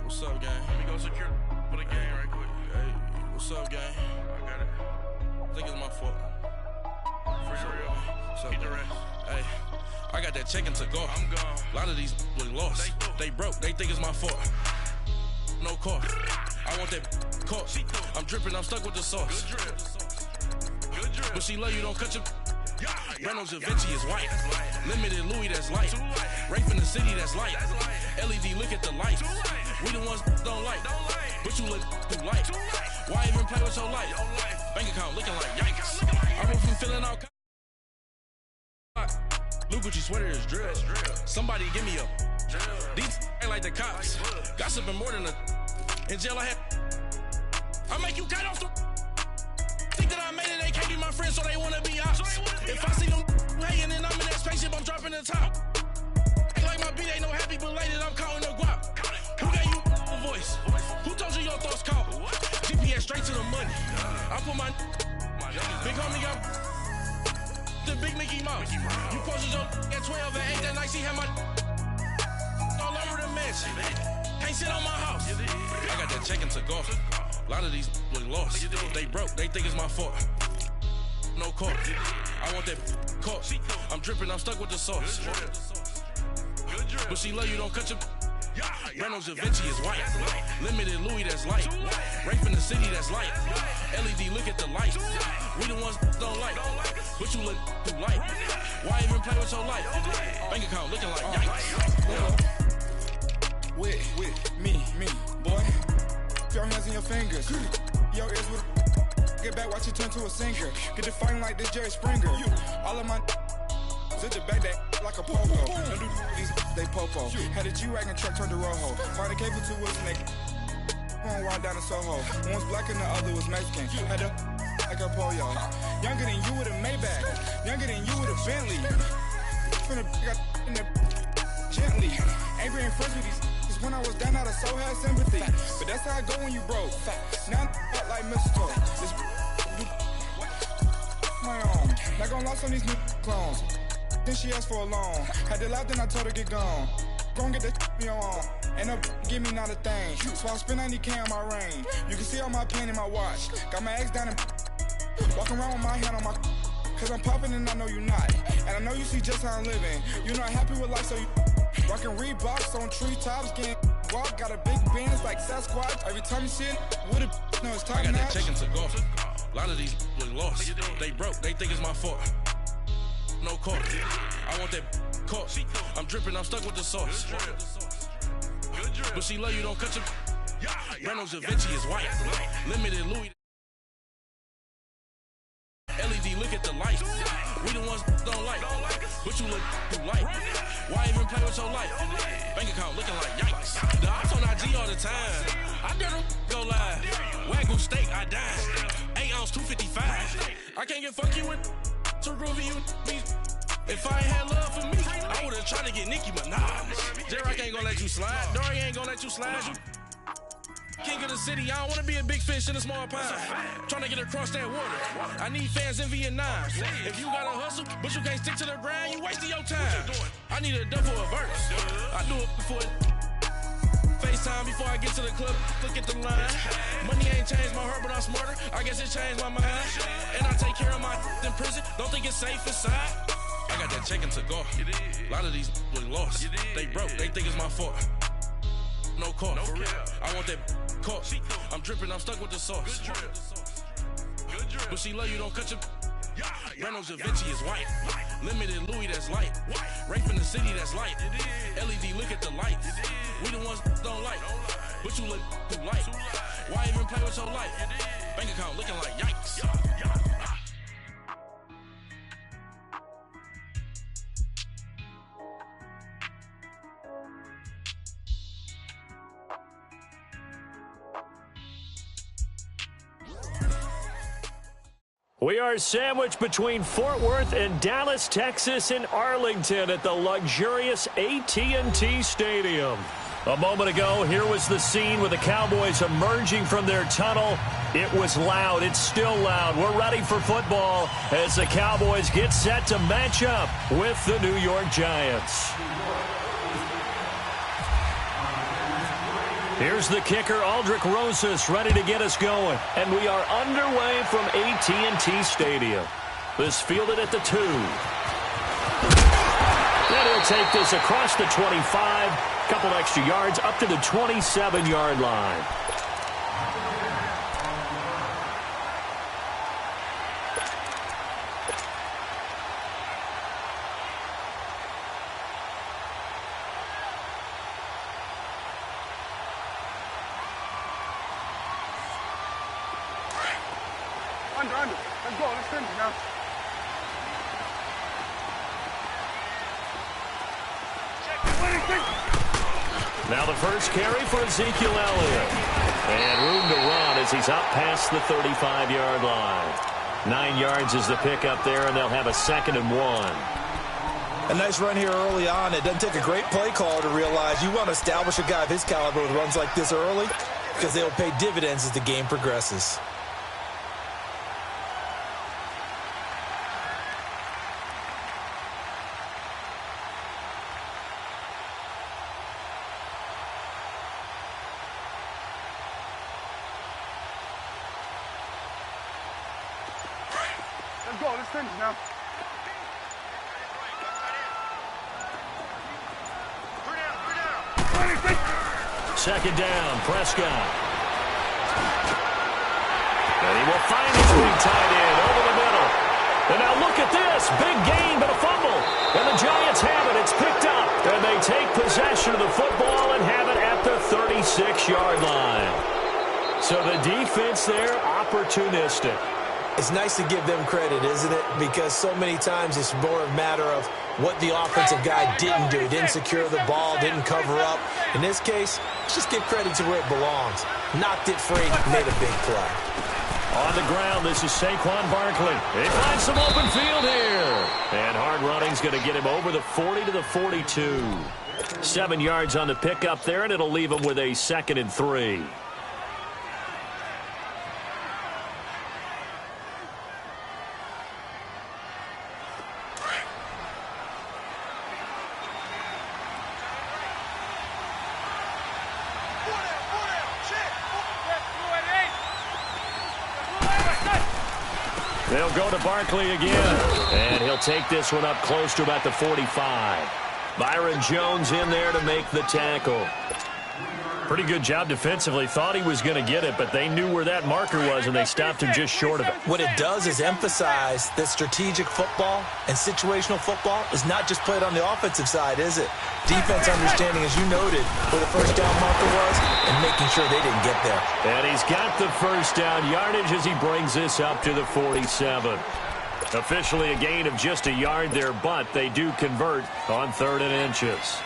What's up, gang? Let me go secure for the game right quick. Hey, what's up, gang? I got it. I think it's my fault. For real. What's up, Keep the gang? rest. Hey, I got that chicken to go. I'm gone. A lot of these was lost. They broke. They think it's my fault. No car. I want that caught. I'm dripping. I'm stuck with the sauce. Good drip. Good drip. But she love you. Don't cut your. Yeah, Reynolds Da Vinci is white. That's light. Limited Louis, that's light. Too light. Rafe in the city, that's light. That's light. LED, look at the lights. Too light. We the ones don't like. Don't like. But you look too light. Too light. Why even play with your life? Your life. Bank account looking like yikes. Looking like I went from filling out. Blue Gucci sweater is drill. That's drill. Somebody give me a. Drill. These ain't like the cops. Like bugs. Gossiping more than a. In jail I had. I make you cut off the. Think that I made it, they can't be my friends, so they wanna be ops. If I see them hating and I'm in that spaceship, I'm dropping the top. Act like my beat ain't no happy belated, I'm counting the guap. Who gave you a voice? Who told you your thoughts count? GPS straight to the money. I put my big homie got the big Mickey Mouse. You posted your at 12 and 8 that night, she had my all over the mansion. Can't sit on my house. I got that check into golf. A lot of these was lost. They broke. They think it's my fault. No car. I want that caught. I'm dripping. I'm stuck with the sauce. Good drip. But she love you. Don't cut your. Reynolds Da Vinci is white. Limited Louis, that's light. Rafe in the city, that's light. LED, look at the lights. We the ones don't like. But you look too light. Why even play with your life? Bank account looking like yikes. With me, boy. Your hands in your fingers. Your ears with. Get back, watch you turn to a singer. Get to fighting like this Jerry Springer. All of my. Sit the back that like a pogo. Don't do these, they popo. Had a G-Wagon truck turned to Rojo. Find a cable to wheels and they. Going wild down in Soho. One was black and the other was Mexican. Had a. Like a pollo. Younger than you with a Maybach. Younger than you with a Bentley. From the. Got in the. Gently. Ain't been friends with these. When I was down out of so had sympathy. But that's how I go when you broke. Now I'm like mistletoe. This my own. Not gonna lost on these new clones. Then she asked for a loan. Had to laugh, then I told her get gone. Gon' get that me on. Ain't no give me not a thing. So I spend 90K on my range. You can see all my pain in my watch. Got my ex down and walking around with my hand on my. Cause I'm popping and I know you not. And I know you see just how I'm living. You're not happy with life, so you. Rockin' Reeboks on treetops, getting walk. Got a big Benz like Sasquatch. Every time you see it, with it, no, it's top I got notch. that check into golf. A lot of these was lost. They broke. They think it's my fault. No car. I want that caught. I'm dripping. I'm stuck with the sauce. Good drip. But she love you. Don't cut your. Reynolds Da Vinci is white. Limited Louis. LED, look at the lights. We the ones don't like. But you look too light. Why even play with your life? Bank account looking like yikes. The ops on IG all the time. I dare them go live. Wagyu steak, I died. 8 ounce, 255. I can't get fucky with too groovy you. If I ain't had love for me, I would've tried to get Nicki Minaj. J-Rock ain't gonna let you slide. Dory ain't gonna let you slide. You king of the city, I don't wanna be a big fish in a small pond. Trying to get across that water. I need fans in Vietnam. If you gotta hustle, but you can't stick to the grind, you wasting your time. I need a double a verse. I do it before FaceTime before I get to the club. Look at the line. Money ain't changed my heart, but I'm smarter. I guess it changed my mind. And I take care of my in prison. Don't think it's safe inside. I got that check into golf. A lot of these was lost. They broke. They think it's my fault. No car. For real. I want that caught. I'm dripping. I'm stuck with the sauce. Good drip. Good drip. But she love you. Don't cut your. Reynolds Da Vinci is white. Limited Louis, that's light. Rafe in the city, that's light. LED, look at the lights. We the ones don't like. But you look too light. Why even play with your life? Bank account looking like yikes. We are sandwiched between Fort Worth and Dallas, Texas, and Arlington at the luxurious AT&T Stadium. A moment ago, here was the scene with the Cowboys emerging from their tunnel. It was loud. It's still loud. We're ready for football as the Cowboys get set to match up with the New York Giants. Here's the kicker, Aldrich Rosas, ready to get us going. And we are underway from AT&T Stadium. This fielded at the 2. And he'll take this across the 25. Couple extra yards up to the 27-yard line. Under. Let's go. Let's finish now. Now the first carry for Ezekiel Elliott. And room to run as he's out past the 35-yard line. 9 yards is the pickup there, and they'll have a 2nd and 1. A nice run here early on. It doesn't take a great play call to realize you want to establish a guy of his caliber with runs like this early because they'll pay dividends as the game progresses. Let's go. Let's finish now. Second down, Prescott. And he will find his big tight end over the middle. And now look at this. Big gain, but a fumble. And the Giants have it. It's picked up. And they take possession of the football and have it at the 36-yard line. So the defense there, opportunistic. It's nice to give them credit, isn't it? Because so many times it's more a matter of what the offensive guy didn't do. Didn't secure the ball, didn't cover up. In this case, let's just give credit to where it belongs. Knocked it free, made a big play. On the ground, this is Saquon Barkley. He finds some open field here. And hard running's going to get him over the 40 to the 42. 7 yards on the pickup there, and it'll leave him with a 2nd and 3. They'll go to Barkley again, and he'll take this one up close to about the 45. Byron Jones in there to make the tackle. Pretty good job defensively. Thought he was going to get it, but they knew where that marker was, and they stopped him just short of it. What it does is emphasize that strategic football and situational football is not just played on the offensive side, is it? Defense understanding, as you noted, where the first down marker was and making sure they didn't get there. And he's got the first down yardage as he brings this up to the 47. Officially a gain of just a yard there, but they do convert on 3rd and inches.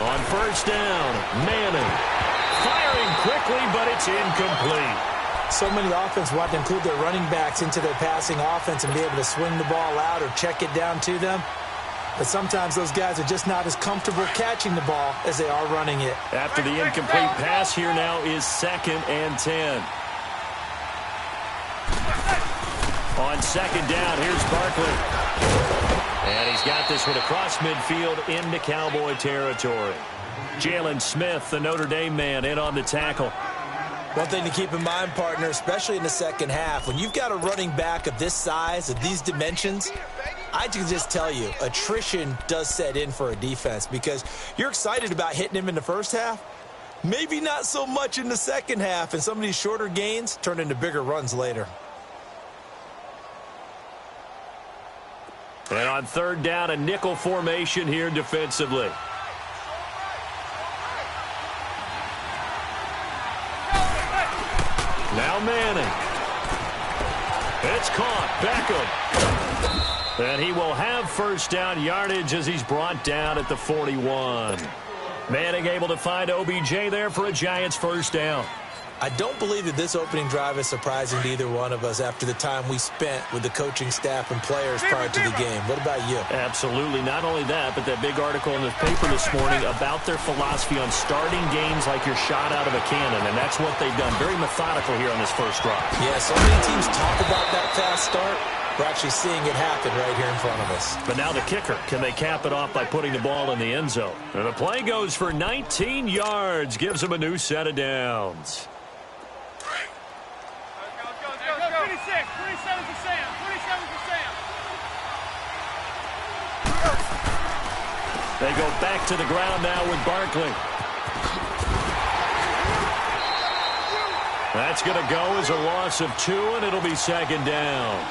On first down, Manning. Firing quickly, but it's incomplete. So many offense want to include their running backs into their passing offense and be able to swing the ball out or check it down to them. But sometimes those guys are just not as comfortable catching the ball as they are running it. After the incomplete pass, here now is 2nd and 10. On 2nd down, here's Barkley. And he's got this one across midfield into Cowboy territory. Jalen Smith, the Notre Dame man, in on the tackle. One thing to keep in mind, partner, especially in the second half, when you've got a running back of this size, of these dimensions, I can just tell you, attrition does set in for a defense because you're excited about hitting him in the first half. Maybe not so much in the second half, and some of these shorter gains turn into bigger runs later. And on 3rd down, a nickel formation here defensively. Now Manning. It's caught. Beckham. And he will have first down yardage as he's brought down at the 41. Manning able to find OBJ there for a Giants first down. I don't believe that this opening drive is surprising to either one of us after the time we spent with the coaching staff and players prior to the game. What about you? Absolutely. Not only that, but that big article in the paper this morning about their philosophy on starting games like you're shot out of a cannon, and that's what they've done. Very methodical here on this first drive. Yeah, so many teams talk about that fast start. We're actually seeing it happen right here in front of us. But now the kicker. Can they cap it off by putting the ball in the end zone? And the play goes for 19 yards. Gives them a new set of downs. 27 for Sam. 27 for Sam. They go back to the ground now with Barkley. That's going to go as a loss of 2, and it'll be second down.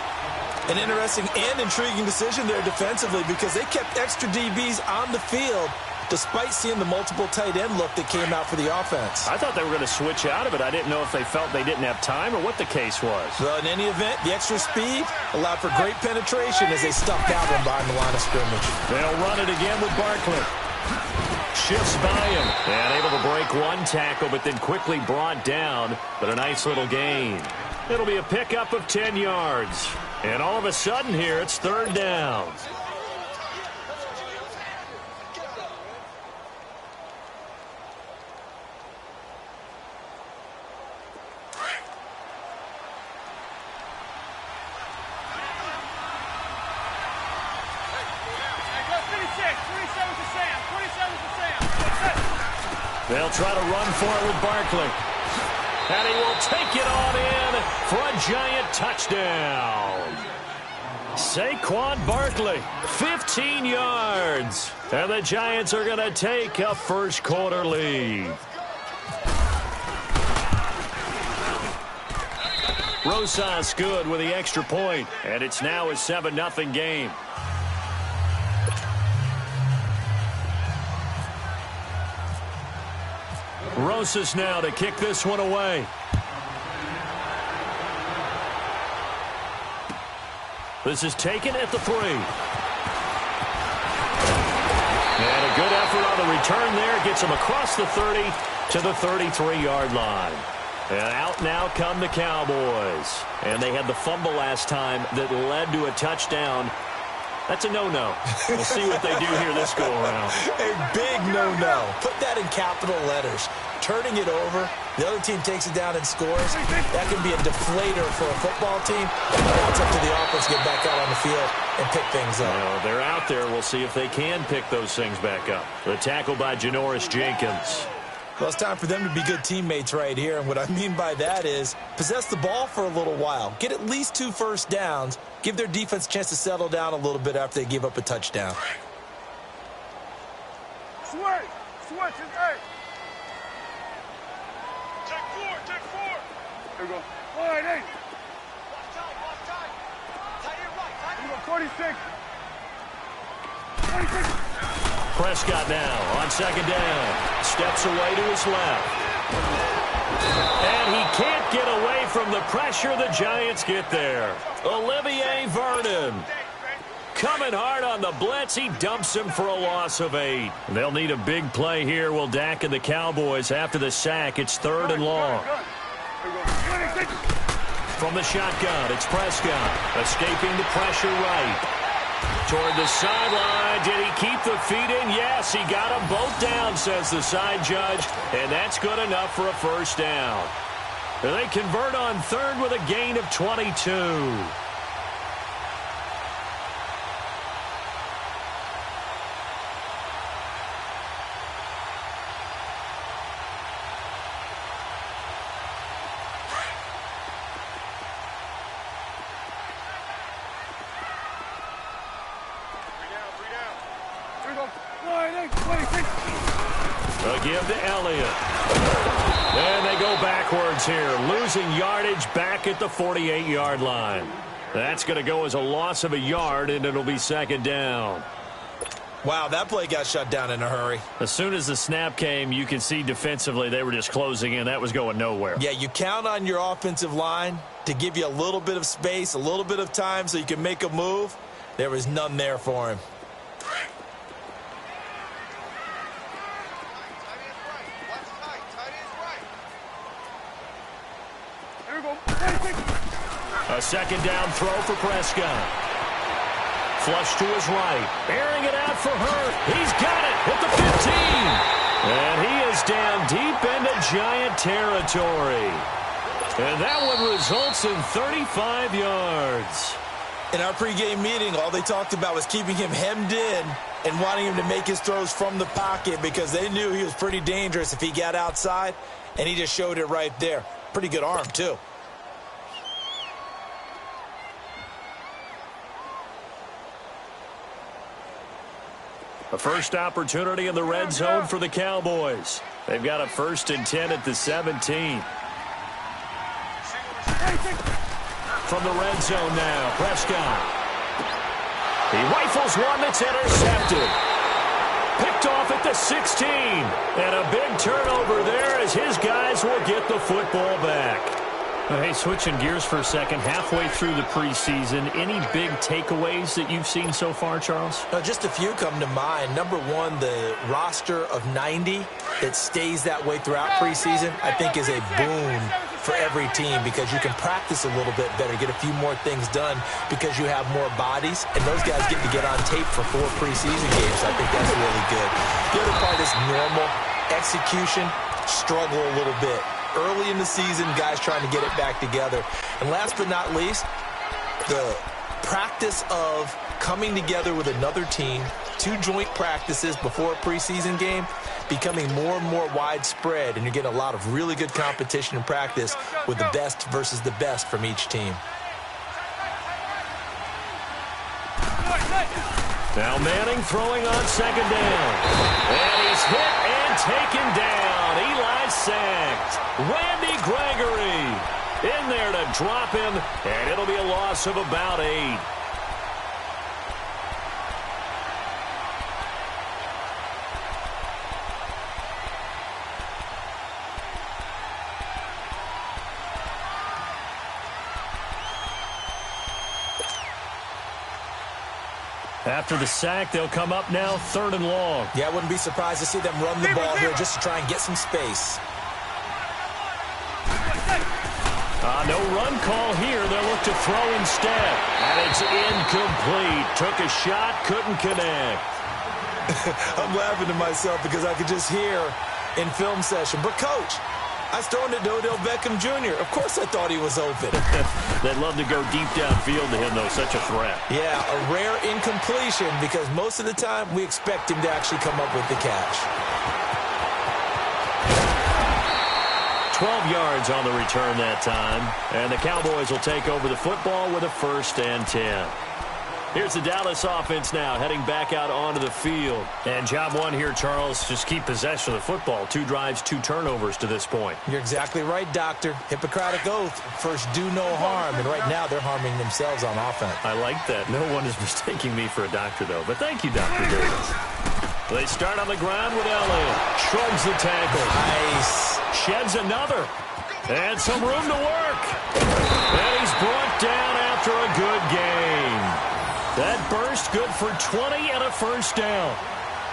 An interesting and intriguing decision there defensively because they kept extra DBs on the field despite seeing the multiple tight end look that came out for the offense. I thought they were going to switch out of it. I didn't know if they felt they didn't have time or what the case was. Well, in any event, the extra speed allowed for great penetration as they stuffed out one behind the line of scrimmage. They'll run it again with Barkley. Shifts by him. And able to break one tackle, but then quickly brought down. But a nice little gain. It'll be a pickup of 10 yards. And all of a sudden here, it's third down. They'll try to run for it with Barkley. And he will take it on in for a giant touchdown. Saquon Barkley, 15 yards. And the Giants are going to take a first quarter lead. Rosas good with the extra point. And it's now a 7-0 game. Rosas now to kick this one away. This is taken at the 3. And a good effort on the return there. Gets him across the 30 to the 33-yard line. And out now come the Cowboys. And they had the fumble last time that led to a touchdown. That's a no-no. We'll see what they do here this go-around. A big no-no. Put that in capital letters. Turning it over, the other team takes it down and scores. That can be a deflator for a football team. Now it's up to the offense to get back out on the field and pick things up. Well, they're out there. We'll see if they can pick those things back up. The tackle by Janoris Jenkins. Well, it's time for them to be good teammates right here. And what I mean by that is possess the ball for a little while. Get at least 2 first downs. Give their defense a chance to settle down a little bit after they give up a touchdown. Switch is 8. Check 4. Here we go. Wide 8. Watch tight. Tight end right. Here we go. 46. Prescott now on second down. Steps away to his left. And he can't get away from the pressure the Giants get there. Olivier Vernon coming hard on the blitz. He dumps him for a loss of 8. They'll need a big play here. Will Dak and the Cowboys after the sack. It's 3rd and long. From the shotgun, it's Prescott escaping the pressure right. Toward the sideline. Did he keep the feet in? Yes, he got them both down, says the side judge. And that's good enough for a first down. And they convert on 3rd with a gain of 22. A give to Elliott. And they go backwards here, losing yardage back at the 48-yard line. That's going to go as a loss of a yard, and it'll be second down. Wow, that play got shut down in a hurry. As soon as the snap came, you could see defensively they were just closing in. That was going nowhere. Yeah, you count on your offensive line to give you a little bit of space, a little bit of time so you can make a move. There was none there for him. A second down throw for Prescott. Flush to his right. Airing it out for Hurt. He's got it at the 15. And he is down deep into Giant territory. And that one results in 35 yards. In our pregame meeting, all they talked about was keeping him hemmed in and wanting him to make his throws from the pocket because they knew he was pretty dangerous if he got outside, and he just showed it right there. Pretty good arm, too. A first opportunity in the red zone for the Cowboys. They've got a 1st and 10 at the 17. From the red zone now, Prescott. He rifles one that's intercepted. Picked off at the 16. And a big turnover there as his guys will get the football back. Hey, switching gears for a second, halfway through the preseason, any big takeaways that you've seen so far, Charles? No, just a few come to mind. Number one, the roster of 90 that stays that way throughout preseason, I think is a boon for every team because you can practice a little bit better, get a few more things done because you have more bodies, and those guys get to get on tape for 4 preseason games. I think that's really good. The other part is normal execution, struggle a little bit. Early in the season, guys trying to get it back together. And last but not least, the practice of coming together with another team, 2 joint practices before a preseason game, becoming more and more widespread, and you're getting a lot of really good competition and practice with the best versus the best from each team. Now Manning throwing on 2nd down. And he's hit and taken down. Eli sacked. Randy Gregory in there to drop him, and it'll be a loss of about 8. After the sack, they'll come up now 3rd and long. Yeah, I wouldn't be surprised to see them run the ball here just to try and get some space. No run call here. They'll look to throw instead. And it's incomplete. Took a shot, couldn't connect. I'm laughing to myself because I could just hear in film session, but coach, I was throwing it to Odell Beckham Jr. Of course I thought he was open. They'd love to go deep downfield to him, though. Such a threat. Yeah, a rare incompletion because most of the time we expect him to actually come up with the catch. 12 yards on the return that time. And the Cowboys will take over the football with a 1st and 10. Here's the Dallas offense now, heading back out onto the field. And job one here, Charles, just keep possession of the football. 2 drives, 2 turnovers to this point. You're exactly right, Doctor. Hippocratic oath, first do no harm. And right now they're harming themselves on offense. I like that. No one is mistaking me for a doctor, though. But thank you, Dr. Davis. They start on the ground with Elliott. Shrugs the tackle. Nice. Sheds another. And some room to work. And he's brought down after a good game. That burst good for 20 and a 1st down.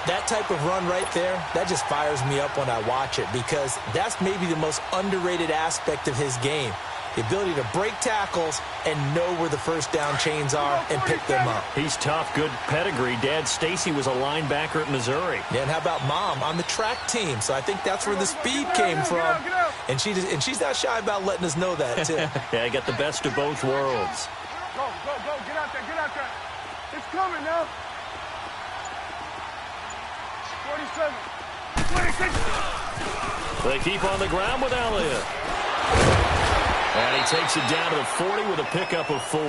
That type of run right there, that just fires me up when I watch it because that's maybe the most underrated aspect of his game. The ability to break tackles and know where the 1st down chains are and pick them up. He's tough, good pedigree. Dad, Stacy, was a linebacker at Missouri. Yeah, and how about Mom on the track team? So I think that's where the speed came from. And she's not shy about letting us know that, too. Yeah, I got the best of both worlds. Go, get out there, It's coming now. 47, 26. They keep on the ground with Elliott. And he takes it down to the 40 with a pickup of 4.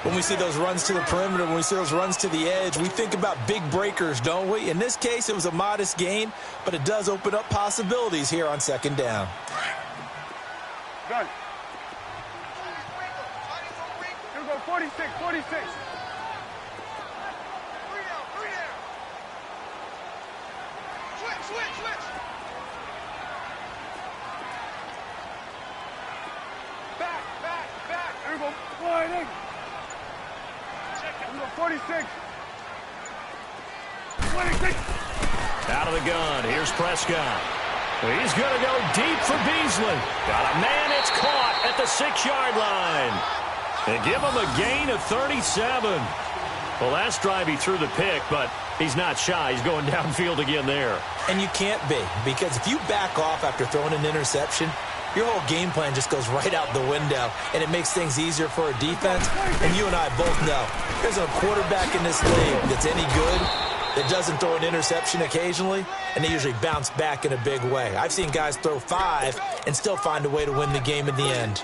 When we see those runs to the perimeter, when we see those runs to the edge, we think about big breakers, don't we? In this case, it was a modest gain, but it does open up possibilities here on 2nd down. Done. Here we go, 46. 3 down. Switch. Back. Here we go, sliding. Here we go, 46. 26. Out of the gun. Here's Prescott. He's going to go deep for Beasley. Got a man It's caught at the 6-yard line. And give him a gain of 37. Well, last drive he threw the pick, but he's not shy. He's going downfield again there. And you can't be, because if you back off after throwing an interception, your whole game plan just goes right out the window, and it makes things easier for a defense. And you and I both know there's a quarterback in this league that's any good that doesn't throw an interception occasionally, and they usually bounce back in a big way. I've seen guys throw 5 and still find a way to win the game in the end.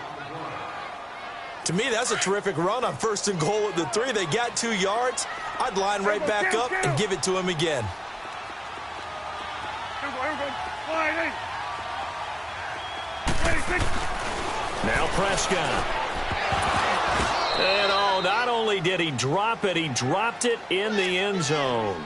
To me, that's a terrific run on 1st and goal at the 3. They got 2 yards. I'd line right back up and give it to him again. Now Prescott. And oh, not only did he drop it, he dropped it in the end zone.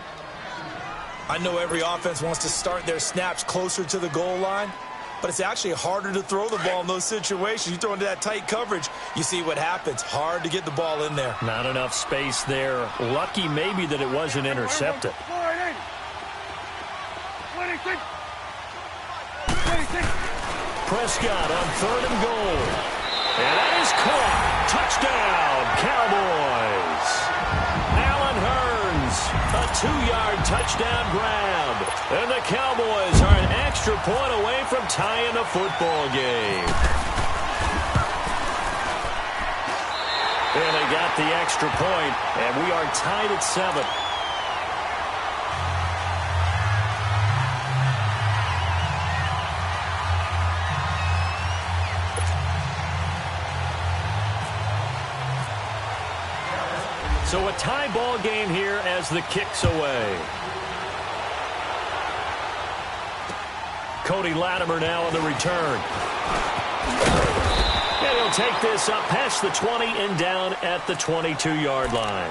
I know every offense wants to start their snaps closer to the goal line, but it's actually harder to throw the ball in those situations. You throw into that tight coverage, you see what happens. Hard to get the ball in there. Not enough space there. Lucky maybe that it wasn't intercepted. Prescott on 3rd and goal. And that is caught. Touchdown, Cowboys. Allen Hurns, a 2-yard touchdown grab. And the Cowboys are an extra point away from tying the football game. And they got the extra point, and we are tied at 7. So a tie ball game here as the kick's away. Cody Latimer now on the return. And he'll take this up past the 20 and down at the 22-yard line.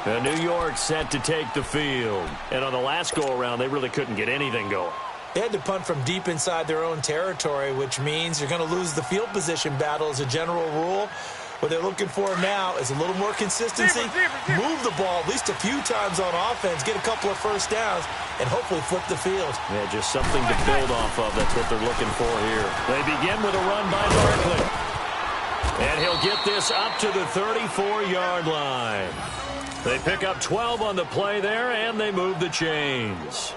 And New York set to take the field. And on the last go-around, they really couldn't get anything going. They had to punt from deep inside their own territory, which means you're going to lose the field position battle as a general rule. What they're looking for now is a little more consistency, move the ball at least a few times on offense, get a couple of first downs, and hopefully flip the field. Yeah, just something to build off of. That's what they're looking for here. They begin with a run by Barkley. And he'll get this up to the 34-yard line. They pick up 12 on the play there, and they move the chains.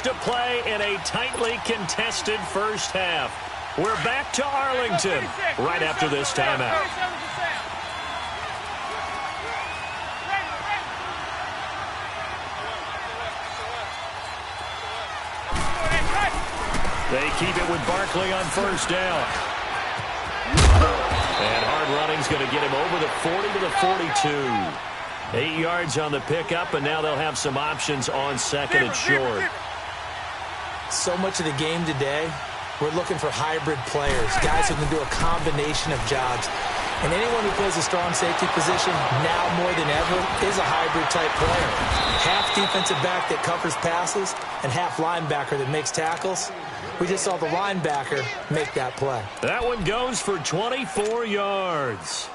To play in a tightly contested first half. We're back to Arlington right after this timeout. They keep it with Barkley on 1st down. And hard running's going to get him over the 40 to the 42. 8 yards on the pickup, and now they'll have some options on 2nd and short. So much of the game today, we're looking for hybrid players, guys who can do a combination of jobs. And anyone who plays a strong safety position, now more than ever, is a hybrid-type player. Half defensive back that covers passes and half linebacker that makes tackles. We just saw the linebacker make that play. That one goes for 24 yards.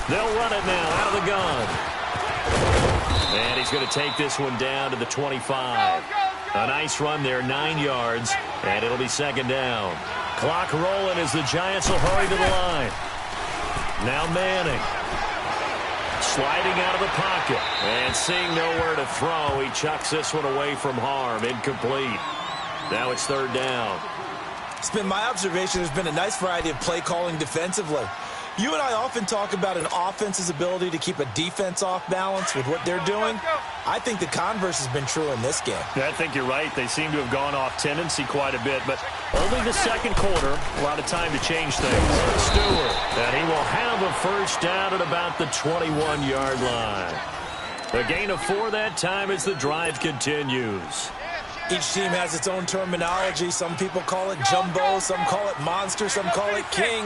They'll run it now out of the gun. And he's going to take this one down to the 25. A nice run there, 9 yards, and it'll be 2nd down. Clock rolling as the Giants will hurry to the line. Now Manning. Sliding out of the pocket. And seeing nowhere to throw, he chucks this one away from harm. Incomplete. Now it's 3rd down. It's been my observation there's been a nice variety of play calling defensively. You and I often talk about an offense's ability to keep a defense off balance with what they're doing. I think the converse has been true in this game. I think you're right. They seem to have gone off tendency quite a bit, but only the 2nd quarter. A lot of time to change things. Stewart, and he will have a 1st down at about the 21-yard line. A gain of 4 that time as the drive continues. Each team has its own terminology. Some people call it jumbo, some call it monster, some call it king.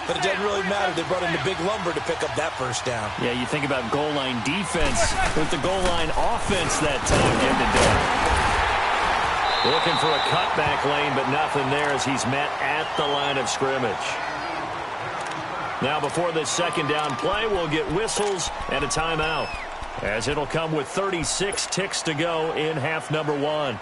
But it doesn't really matter. They brought in the big lumber to pick up that first down. Yeah, you think about goal line defense with the goal line offense that time getting it done. Looking for a cutback lane, but nothing there as he's met at the line of scrimmage. Now before this second down play, we'll get whistles and a timeout, as it'll come with 36 ticks to go in half number 1.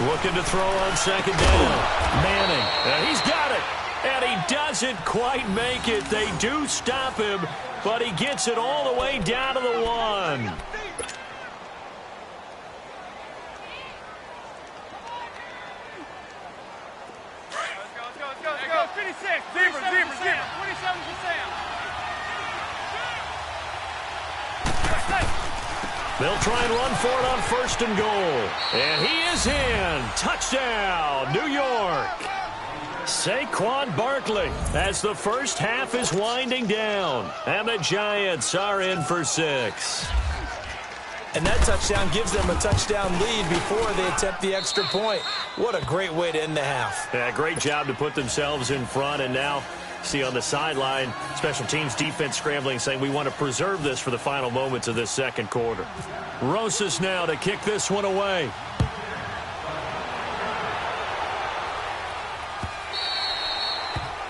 Looking to throw on second down. Manning, and he's got it. And he doesn't quite make it. They do stop him, but he gets it all the way down to the 1. Let's go. 56. Zebra. 27 for Sam. They'll try and run for it on first and goal. And he is in. Touchdown, New York. Saquon Barkley as the first half is winding down. And the Giants are in for 6. And that touchdown gives them a touchdown lead before they attempt the extra point. What a great way to end the half. Yeah, great job to put themselves in front. And now, see on the sideline, special teams defense scrambling, saying we want to preserve this for the final moments of this second quarter. Rosas now to kick this one away.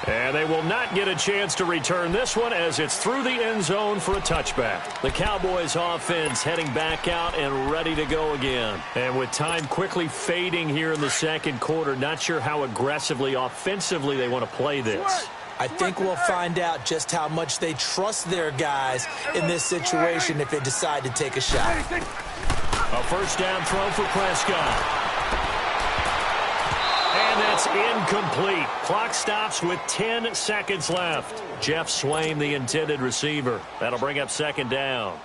And they will not get a chance to return this one as it's through the end zone for a touchback. The Cowboys offense heading back out and ready to go again. And with time quickly fading here in the second quarter, not sure how aggressively, offensively they want to play this. I think we'll find out just how much they trust their guys in this situation if they decide to take a shot. A first down throw for Prescott. And that's incomplete. Clock stops with 10 seconds left. Jeff Swain, the intended receiver. That'll bring up second down.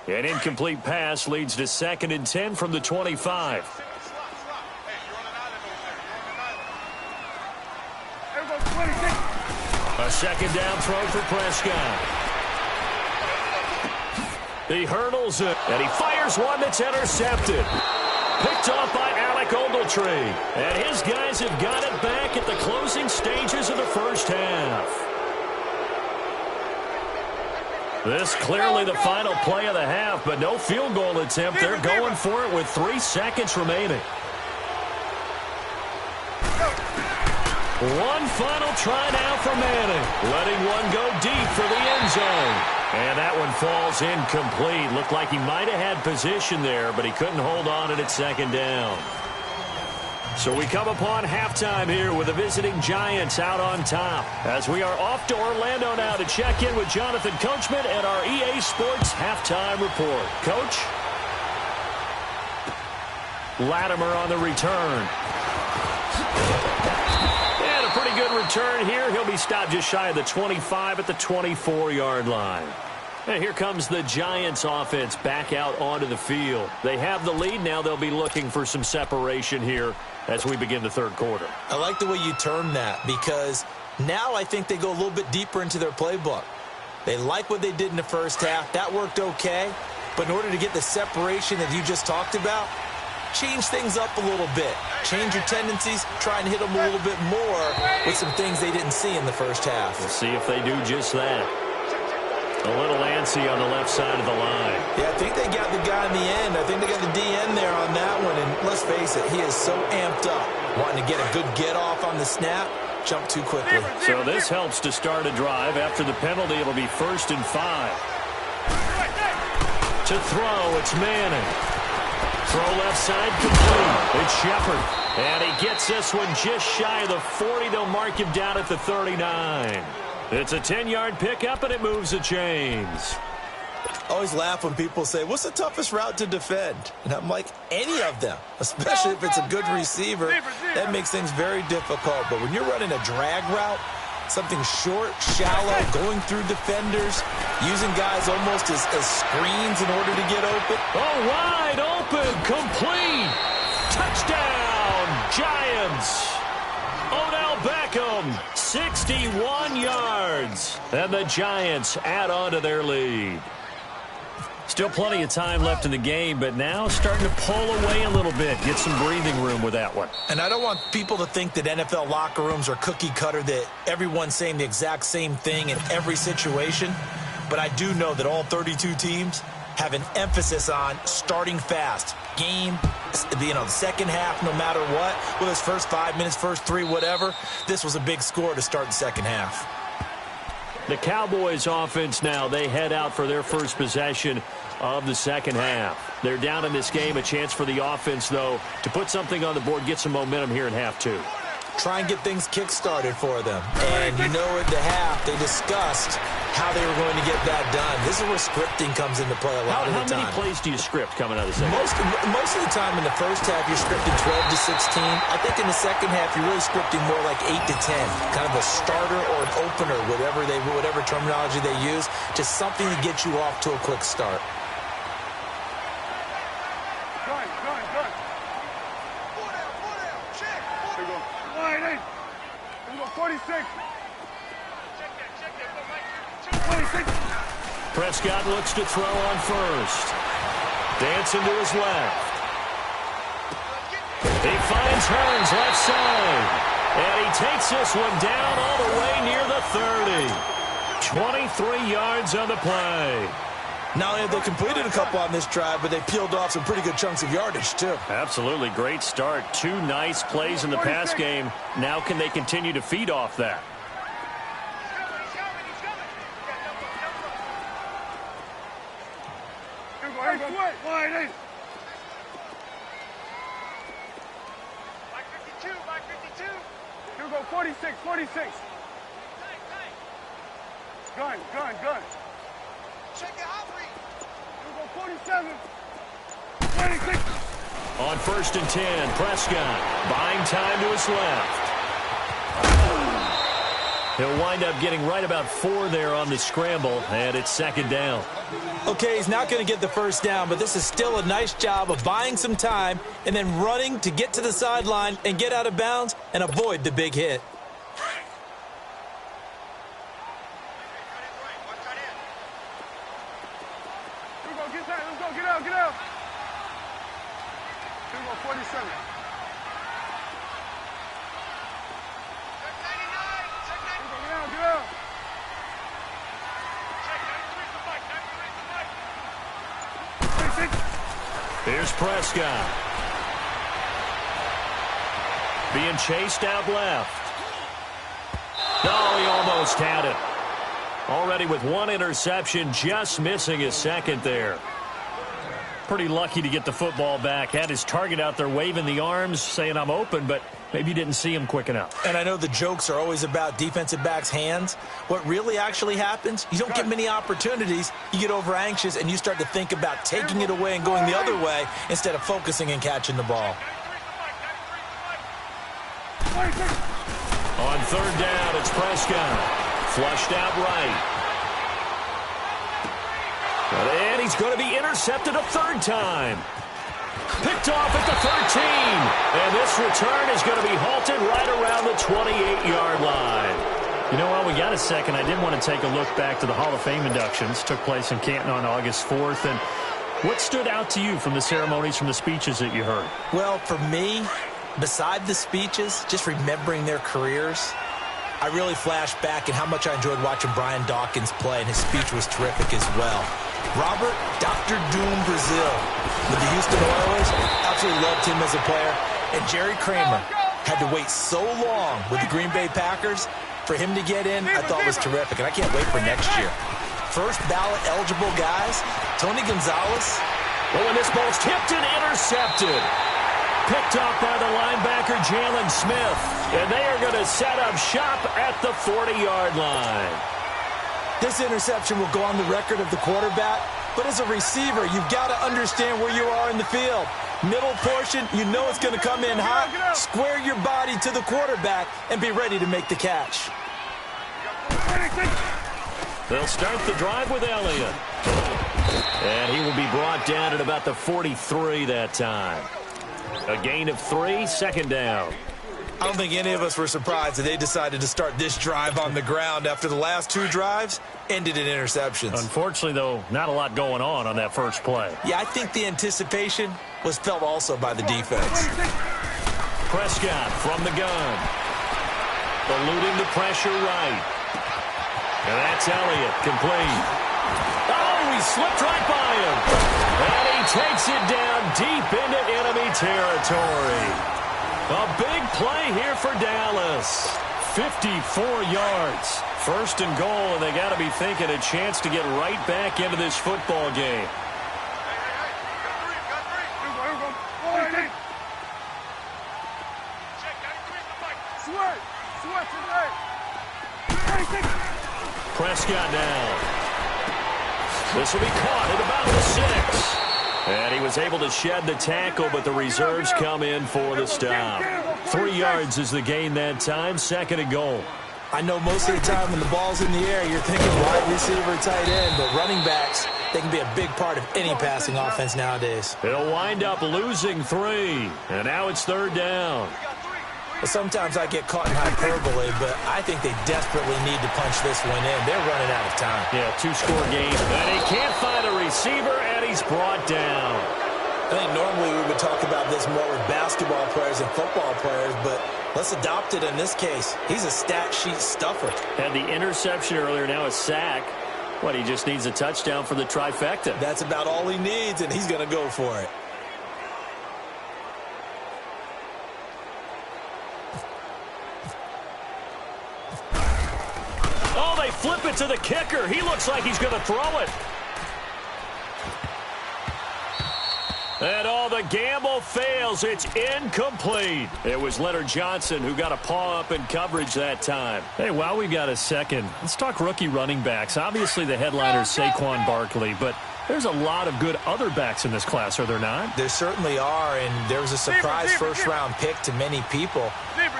An incomplete pass leads to 2nd and 10 from the 25. A second down throw for Prescott. He hurdles it, and he fires one that's intercepted. Picked off by Alec Ogletree. And his guys have got it back at the closing stages of the first half. This clearly the final play of the half, but no field goal attempt. They're going for it with 3 seconds remaining. One final try now for Manning. Letting one go deep for the end zone. And that one falls incomplete. Looked like he might have had position there, but he couldn't hold on at second down. So we come upon halftime here with the visiting Giants out on top. As we are off to Orlando now to check in with Jonathan Coachman and our EA Sports halftime report. Coach? Latimer on the return. And a pretty good return here. He'll be stopped just shy of the 25 at the 24-yard line. And here comes the Giants offense back out onto the field. They have the lead. Now they'll be looking for some separation here as we begin the third quarter. I like the way you term that because now I think they go a little bit deeper into their playbook. They like what they did in the first half. That worked okay. But in order to get the separation that you just talked about, change things up a little bit. Change your tendencies. Try and hit them a little bit more with some things they didn't see in the first half. We'll see if they do just that. A little antsy on the left side of the line. Yeah, I think they got the guy in the end. I think they got the DN there on that one. And let's face it, he is so amped up. Wanting to get a good get-off on the snap, jump too quickly. So this helps to start a drive. After the penalty, it'll be 1st and 5. To throw, it's Manning. Throw left side complete. It's Shepard. And he gets this one just shy of the 40. They'll mark him down at the 39. It's a 10-yard pickup, and it moves the chains. I always laugh when people say, what's the toughest route to defend? And I'm like, any of them, especially if it's a good receiver. That makes things very difficult. But when you're running a drag route, something short, shallow, going through defenders, using guys almost as screens in order to get open. Oh, wide open, complete. Touchdown, Giants. Odell Beckham. him. 61 yards. And the Giants add on to their lead. Still plenty of time left in the game, but now starting to pull away a little bit. Get some breathing room with that one. And I don't want people to think that NFL locker rooms are cookie cutter, that everyone's saying the exact same thing in every situation. But I do know that all 32 teams have an emphasis on starting fast. Game, the second half, no matter what. Well, this first 5 minutes, first 3, whatever. This was a big score to start the second half. The Cowboys offense now, they head out for their first possession of the second half. They're down in this game. A chance for the offense, though, to put something on the board, get some momentum here in half 2. Try and get things kick-started for them. And at the half, they discussed how they were going to get that done. This is where scripting comes into play a lot of the time. How many plays do you script coming out of the second half? Most of the time in the first half, you're scripting 12 to 16. I think in the second half, you're really scripting more like 8 to 10. Kind of a starter or an opener, whatever terminology they use. Just something to get you off to a quick start. Prescott looks to throw on first. Dancing to his left. He finds Hearns left side. And he takes this one down all the way near the 30. 23 yards on the play. Not only have they completed a couple on this drive, but they peeled off some pretty good chunks of yardage, too. Absolutely. Great start. 2 nice plays in the pass game. Now can they continue to feed off that? Wide 46. Gun. Check it out, 47. 26. On 1st and 10, Prescott buying time to his left. He'll wind up getting right about 4 there on the scramble, and it's 2nd down. Okay, he's not going to get the first down, but this is still a nice job of buying some time and then running to get to the sideline and get out of bounds and avoid the big hit. Get out. Here we go, 47. Get out. Here's Prescott. Being chased out left. No, he almost had it. Already with 1 interception, just missing his 2nd there. Pretty lucky to get the football back. Had his target out there waving the arms, saying I'm open, but maybe you didn't see him quick enough. And I know the jokes are always about defensive backs' hands. What really actually happens, you don't get many opportunities. You get over anxious, and you start to think about taking it away and going the other way instead of focusing and catching the ball. On 3rd down, it's Prescott. Flushed out right. And he's going to be intercepted a 3rd time. Picked off at the 13. And this return is going to be halted right around the 28-yard line. You know what? We got a second. I did want to take a look back to the Hall of Fame inductions. Took place in Canton on August 4th. And what stood out to you from the ceremonies, from the speeches that you heard? Well, for me, beside the speeches, just remembering their careers, I really flashed back at how much I enjoyed watching Brian Dawkins play, and his speech was terrific as well. Robert Dr. Doom Brazil with the Houston Oilers, absolutely loved him as a player. And Jerry Kramer had to wait so long with the Green Bay Packers. For him to get in, I thought was terrific, and I can't wait for next year. First ballot eligible guys, Tony Gonzalez. Oh, and this ball's tipped and intercepted. Picked off by the linebacker, Jalen Smith. And they are going to set up shop at the 40-yard line. This interception will go on the record of the quarterback, but as a receiver, you've got to understand where you are in the field. Middle portion, you know it's going to come in hot. Square your body to the quarterback and be ready to make the catch. They'll start the drive with Elliott. And he will be brought down at about the 43 that time. A gain of 3, 2nd down. I don't think any of us were surprised that they decided to start this drive on the ground after the last 2 drives ended in interceptions. Unfortunately, though, not a lot going on that first play. Yeah, I think the anticipation was felt also by the defense. Prescott from the gun. Eluding the pressure right. And that's Elliott, complete. Oh, he slipped right by him. And he takes it down deep into enemy territory. A big play here for Dallas. 54 yards. First and goal, and they got to be thinking a chance to get right back into this football game. Prescott down. This will be caught at about the 6. And he was able to shed the tackle, but the reserves come in for the stop. 3 yards is the gain that time, 2nd and goal. I know most of the time when the ball's in the air, you're thinking wide receiver, tight end, but running backs, they can be a big part of any passing offense nowadays. They'll wind up losing 3, and now it's 3rd down. Well, sometimes I get caught in hyperbole, but I think they desperately need to punch this one in. They're running out of time. Yeah, 2-score game, and he can't find a receiver, and he's brought down. I think normally we would talk about this more with basketball players and football players, but let's adopt it in this case. He's a stat sheet stuffer. Had the interception earlier, now a sack. What, he just needs a touchdown for the trifecta. That's about all he needs, and he's going to go for it. Oh, they flip it to the kicker. He looks like he's going to throw it. And the gamble fails. It's incomplete. It was Leonard Johnson who got a paw up in coverage that time. Hey, while we got a second, let's talk rookie running backs. Obviously, the headliner is Saquon Barkley, but there's a lot of good other backs in this class, are there not? There certainly are, and there was a surprise first-round pick to many people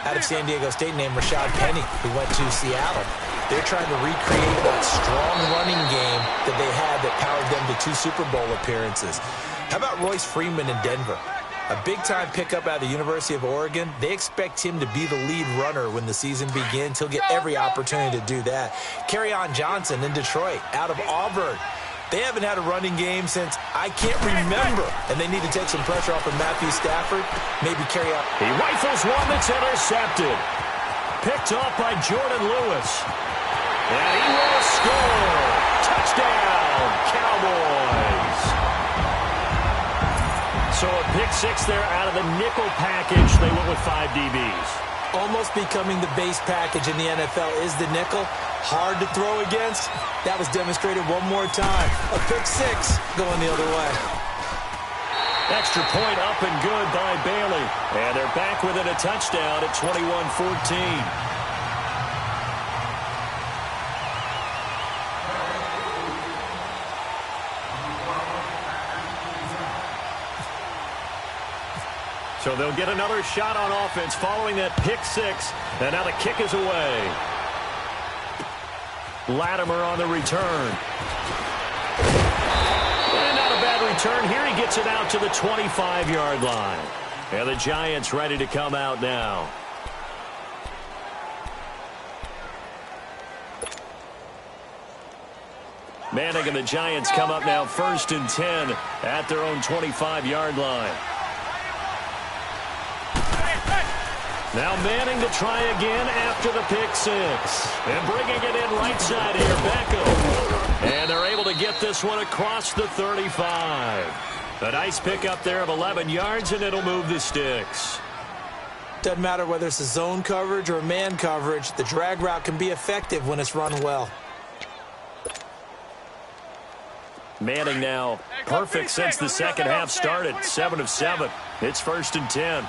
out of San Diego State named Rashad Penny, who went to Seattle. They're trying to recreate that strong running game that they had that powered them to 2 Super Bowl appearances. How about Royce Freeman in Denver? A big-time pickup out of the University of Oregon. They expect him to be the lead runner when the season begins. He'll get every opportunity to do that. Kerryon Johnson in Detroit, out of Auburn. They haven't had a running game since I can't remember, and they need to take some pressure off of Matthew Stafford. Maybe carry out. He rifles one that's intercepted. Picked off by Jordan Lewis. And he will score. Touchdown, Cowboys. So a pick 6 there out of the nickel package. They went with 5 DBs. Almost becoming the base package in the NFL is the nickel. Hard to throw against. That was demonstrated one more time. A pick 6 going the other way. Extra point up and good by Bailey. And they're back within a touchdown at 21-14. So they'll get another shot on offense following that pick 6. And now the kick is away. Latimer on the return. And not a bad return. Here he gets it out to the 25-yard line. And the Giants ready to come out now. Manning and the Giants come up now 1st and 10 at their own 25-yard line. Now Manning to try again after the pick 6. And bringing it in right side here, Beckham. And they're able to get this one across the 35. A nice pickup there of 11 yards, and it'll move the sticks. Doesn't matter whether it's a zone coverage or man coverage. The drag route can be effective when it's run well. Manning now perfect since the second half started. 7 of 7. It's 1st and 10.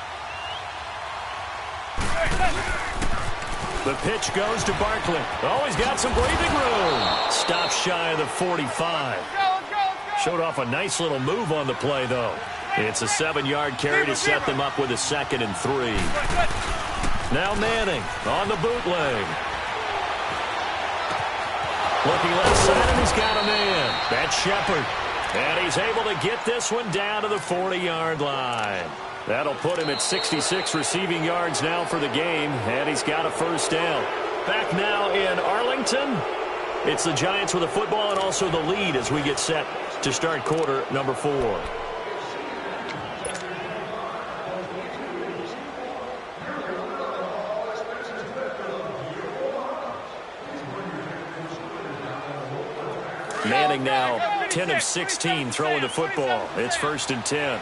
The pitch goes to Barkley. Oh, he's got some breathing room. Stops shy of the 45. Showed off a nice little move on the play, though. It's a 7-yard carry to set them up with a 2nd and 3. Now Manning on the bootleg. Looking left side, and he's got a man. That's Shepard. And he's able to get this one down to the 40-yard line. That'll put him at 66 receiving yards now for the game, and he's got a first down. Back now in Arlington. It's the Giants with the football and also the lead as we get set to start quarter number 4. Manning now 10 of 16 throwing the football. It's 1st and 10.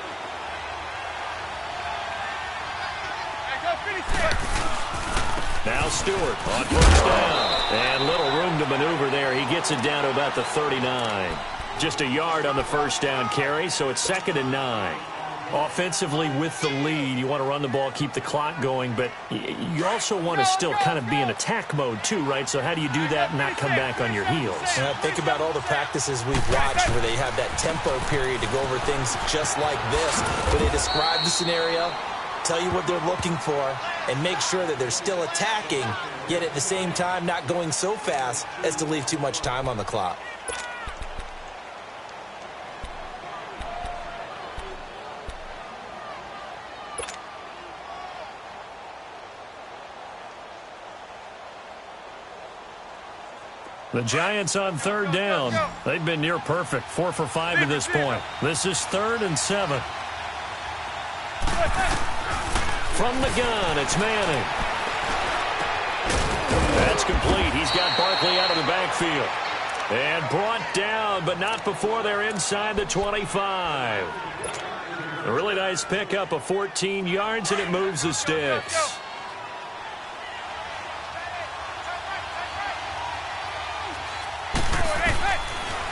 Now Stewart on first down. And little room to maneuver there. He gets it down to about the 39. Just a yard on the first down carry, so it's 2nd and 9. Offensively with the lead, you want to run the ball, keep the clock going, but you also want to still kind of be in attack mode too, right? So how do you do that and not come back on your heels? Think about all the practices we've watched where they have that tempo period to go over things just like this, where they describe the scenario, tell you what they're looking for, and make sure that they're still attacking, yet at the same time not going so fast as to leave too much time on the clock. The Giants on 3rd down. They've been near perfect, 4 for 5 to this point. This is 3rd and 7. From the gun, it's Manning. That's complete. He's got Barkley out of the backfield. And brought down, but not before they're inside the 25. A really nice pickup of 14 yards, and it moves the sticks.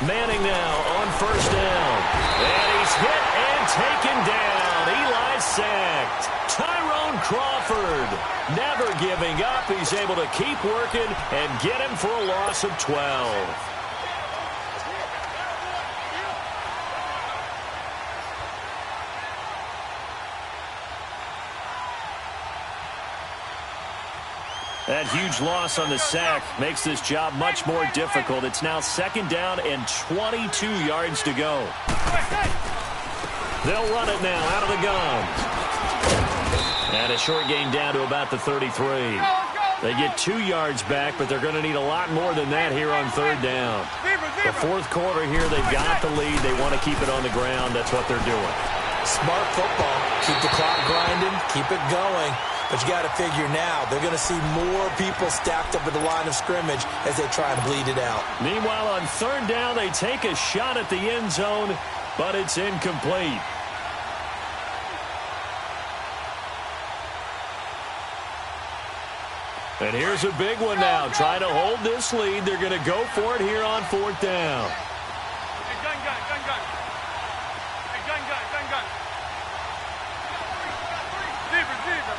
Manning now on first down. And he's hit and taken down. Eli sacked. Tyrone Crawford never giving up. He's able to keep working and get him for a loss of 12. That huge loss on the sack makes this job much more difficult. It's now 2nd down and 22 yards to go. They'll run it now out of the gun. And a short gain down to about the 33. They get 2 yards back, but they're going to need a lot more than that here on 3rd down. The 4th quarter here, they've got the lead. They want to keep it on the ground. That's what they're doing. Smart football. Keep the clock grinding. Keep it going. But you got to figure now, they're going to see more people stacked up at the line of scrimmage as they try and bleed it out. Meanwhile, on 3rd down, they take a shot at the end zone, but it's incomplete. And here's a big one now. Trying to hold this lead. They're going to go for it here on 4th down. Hey, gun. Hey, gun. Receiver.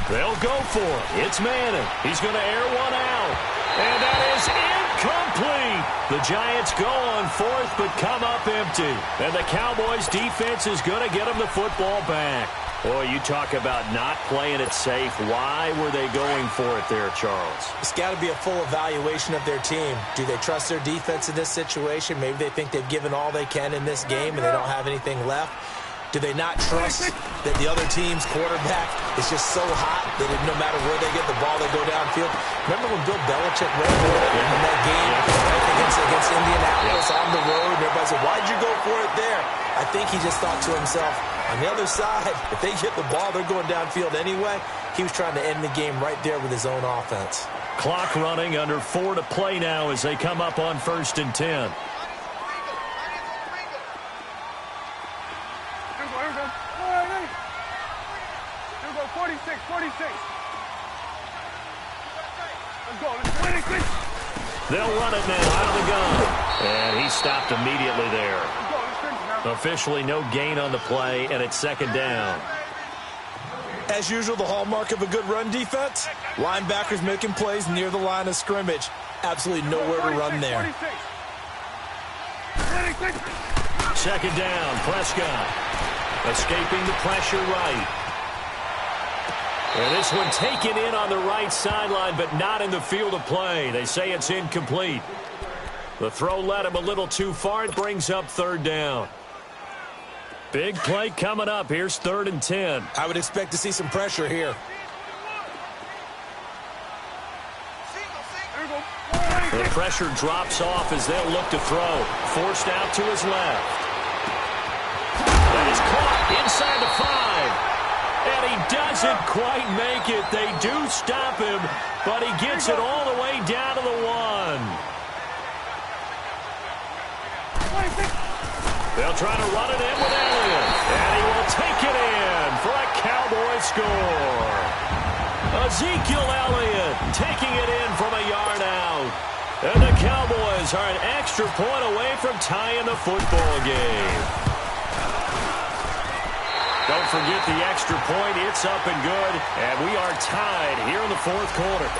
They'll go for it. It's Manning. He's going to air one out. And that is incomplete. The Giants go on 4th but come up empty. And the Cowboys defense is going to get them the football back. Boy, you talk about not playing it safe. Why were they going for it there, Charles? It's got to be a full evaluation of their team. Do they trust their defense in this situation? Maybe they think they've given all they can in this game and they don't have anything left. Do they not trust that the other team's quarterback is just so hot that no matter where they get the ball, they go downfield? Remember when Bill Belichick ran for it in that game against Indianapolis on the road? And everybody said, why'd you go for it there? I think he just thought to himself, on the other side, if they hit the ball, they're going downfield anyway. He was trying to end the game right there with his own offense. Clock running, under 4 to play now as they come up on 1st and 10. Here we go, 46. Let's go, 26. They'll run it now out of the gun. And he stopped immediately there. Officially no gain on the play, and it's 2nd down. As usual, the hallmark of a good run defense, linebackers making plays near the line of scrimmage. Absolutely nowhere to run there. 2nd down, Prescott. Escaping the pressure right. And this one taken in on the right sideline, but not in the field of play. They say it's incomplete. The throw led him a little too far. It brings up 3rd down. Big play coming up. Here's 3rd and 10. I would expect to see some pressure here. The pressure drops off as they'll look to throw. Forced out to his left. That is caught inside the 5. And he doesn't quite make it. They do stop him, but he gets it all the way down to the 1. They'll try to run it in with Elliott. And he will take it in for a Cowboy score. Ezekiel Elliott taking it in from a yard out. And the Cowboys are an extra point away from tying the football game. Don't forget the extra point. It's up and good. And we are tied here in the 4th quarter.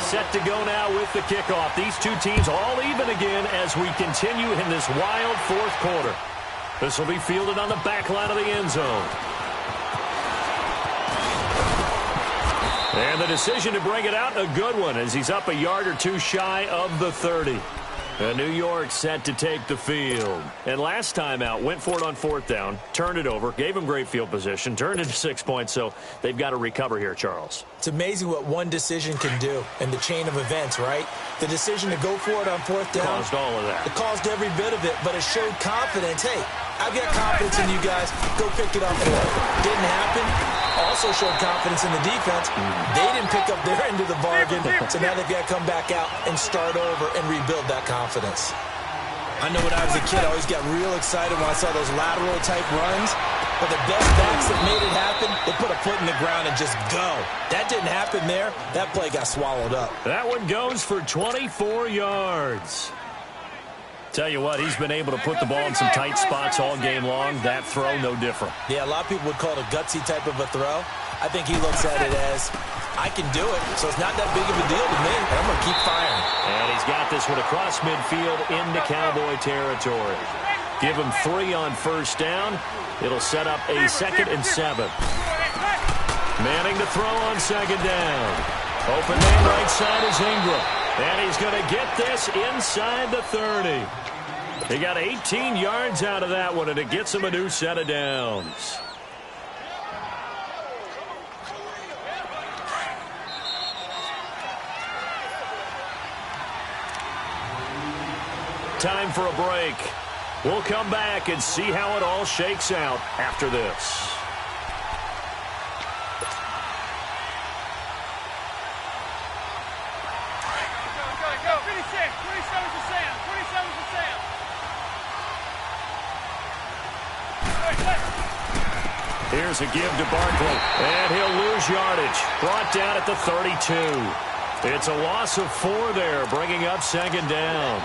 Set to go now with the kickoff. These two teams all even again as we continue in this wild 4th quarter. This will be fielded on the back line of the end zone. And the decision to bring it out, a good one, as he's up a yard or two shy of the 30. And New York set to take the field. And last time out, went for it on 4th down, turned it over, gave him great field position, turned it to 6 points, so they've got to recover here, Charles. It's amazing what one decision can do in the chain of events, right? The decision to go for it on 4th down. Caused all of that. It caused every bit of it, but it showed confidence. Hey, I've got confidence in you guys. Go pick it up for it. Didn't happen. Also showed confidence in the defense. They didn't pick up their end of the bargain, so now they've got to come back out and start over and rebuild that confidence. I know when I was a kid, I always got real excited when I saw those lateral-type runs, but the best backs that made it happen, they put a foot in the ground and just go. That didn't happen there. That play got swallowed up. That one goes for 24 yards. Tell you what, he's been able to put the ball in some tight spots all game long. That throw, no different. Yeah, a lot of people would call it a gutsy type of a throw. I think he looks at it as, I can do it, so it's not that big of a deal to me, and I'm going to keep firing. And he's got this one across midfield into Cowboy territory. Give him 3 on 1st down. It'll set up a 2nd and 7. Manning to throw on 2nd down. Open man right side is Ingram. And he's going to get this inside the 30. He got 18 yards out of that one, and it gets him a new set of downs. Time for a break. We'll come back and see how it all shakes out after this. Here's a give to Barkley, and he'll lose yardage. Brought down at the 32. It's a loss of 4 there, bringing up 2nd down.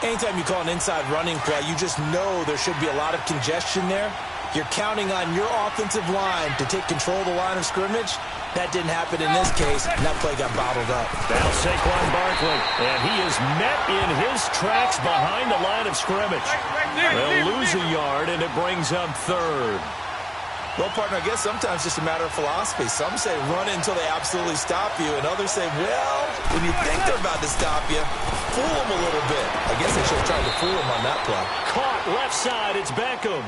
Anytime you call an inside running play, you just know there should be a lot of congestion there. You're counting on your offensive line to take control of the line of scrimmage. That didn't happen in this case, and that play got bottled up. Now Saquon Barkley, and he is met in his tracks behind the line of scrimmage. They'll lose a yard, and it brings up 3rd. Well, partner, I guess sometimes it's just a matter of philosophy. Some say run it until they absolutely stop you, and others say, well, when you think they're about to stop you, fool them a little bit. I guess they should have tried to fool them on that play. Caught left side, it's Beckham.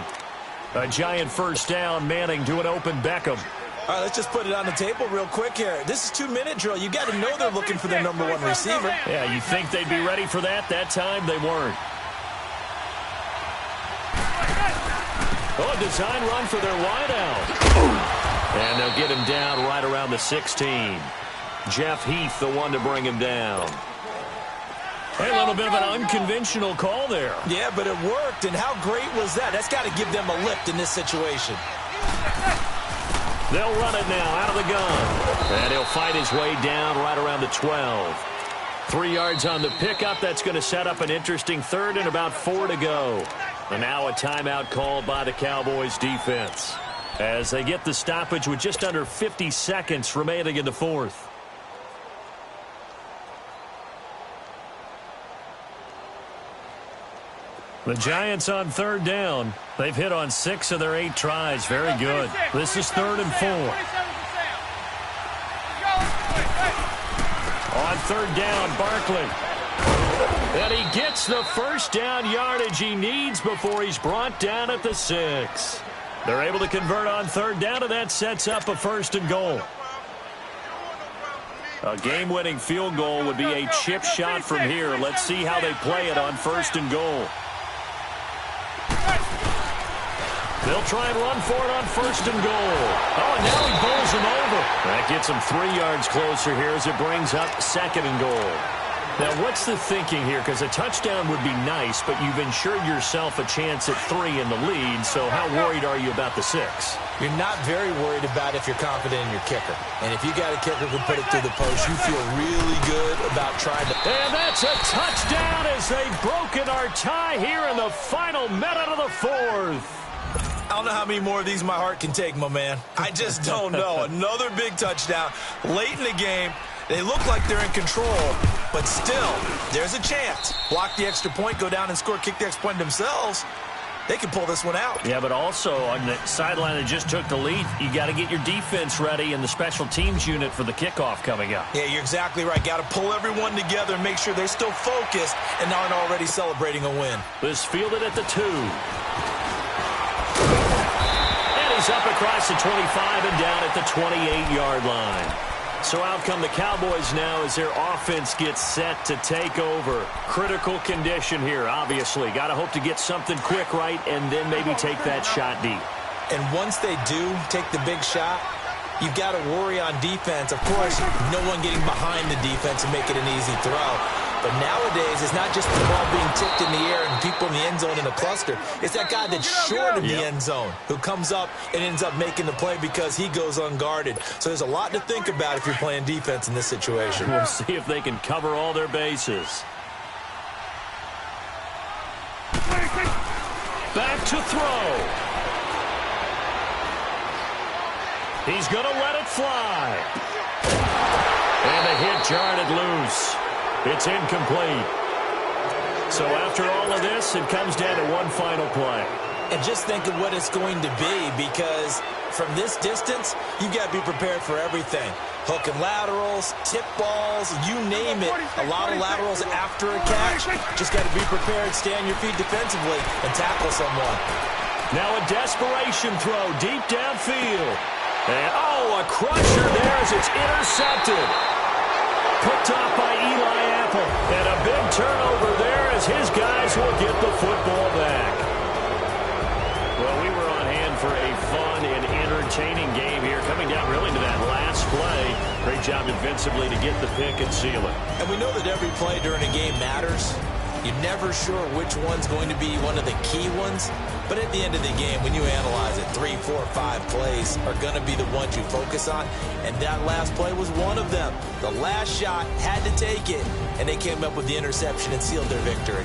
A giant 1st down, Manning to an open Beckham. All right, let's just put it on the table real quick here. This is 2-minute drill. You got to know they're looking for their number 1 receiver. Yeah, you think they'd be ready for that? That time they weren't. Oh, a design run for their wideout. And they'll get him down right around the 16. Jeff Heath, the one to bring him down. Hey, a little bit of an unconventional call there. Yeah, but it worked, and how great was that? That's got to give them a lift in this situation. They'll run it now out of the gun. And he'll fight his way down right around the 12. 3 yards on the pickup. That's going to set up an interesting 3rd and about 4 to go. And now a timeout called by the Cowboys defense as they get the stoppage with just under 50 seconds remaining in the 4th. The Giants on 3rd down. They've hit on 6 of their 8 tries. Very good. This is 3rd and 4. On 3rd down, Barkley. And he gets the first down yardage he needs before he's brought down at the 6. They're able to convert on third down, and that sets up a 1st and goal. A game-winning field goal would be a chip shot from here. Let's see how they play it on 1st and goal. They'll try and run for it on 1st and goal. Oh, and now he bowls him over. That gets him 3 yards closer here as it brings up 2nd and goal. Now, what's the thinking here? Because a touchdown would be nice, but you've ensured yourself a chance at 3 in the lead, so how worried are you about the 6? You're not very worried about if you're confident in your kicker. And if you got a kicker who can put it through the post, you feel really good about trying to... And that's a touchdown as they've broken our tie here in the final minute of the 4th. I don't know how many more of these my heart can take, my man. I just don't know. Another big touchdown late in the game. They look like they're in control, but still, there's a chance. Block the extra point, go down and score, kick the extra point themselves. They can pull this one out. Yeah, but also on the sideline that just took the lead, you got to get your defense ready and the special teams unit for the kickoff coming up. Yeah, you're exactly right. Got to pull everyone together and make sure they're still focused and aren't already celebrating a win. This fielded at the 2. And he's up across the 25 and down at the 28-yard line. So out come the Cowboys now as their offense gets set to take over. Critical condition here, obviously. Got to hope to get something quick right and then maybe take that shot deep. And once they do take the big shot, you've got to worry on defense. Of course, no one getting behind the defense and make it an easy throw. But nowadays, it's not just the ball being tipped in the air and people in the end zone in a cluster. It's that guy that's short of the end zone who comes up and ends up making the play because he goes unguarded. So there's a lot to think about if you're playing defense in this situation. We'll see if they can cover all their bases. Back to throw. He's going to let it fly. And the hit jarred it loose. It's incomplete. So after all of this, it comes down to one final play. And just think of what it's going to be, because from this distance, you've got to be prepared for everything. Hook and laterals, tip balls, you name it. A lot of laterals after a catch. Just got to be prepared, stay on your feet defensively, and tackle someone. Now a desperation throw deep downfield. And, oh, a crusher there as it's intercepted. Picked off by Eli Apple. And a big turnover there as his guys will get the football back. Well, we were on hand for a fun and entertaining game here, coming down really to that last play. Great job defensively to get the pick and seal it. And we know that every play during a game matters. You're never sure which one's going to be one of the key ones. But at the end of the game, when you analyze it, 3, 4, 5 plays are going to be the ones you focus on. And that last play was one of them. The last shot had to take it, and they came up with the interception and sealed their victory.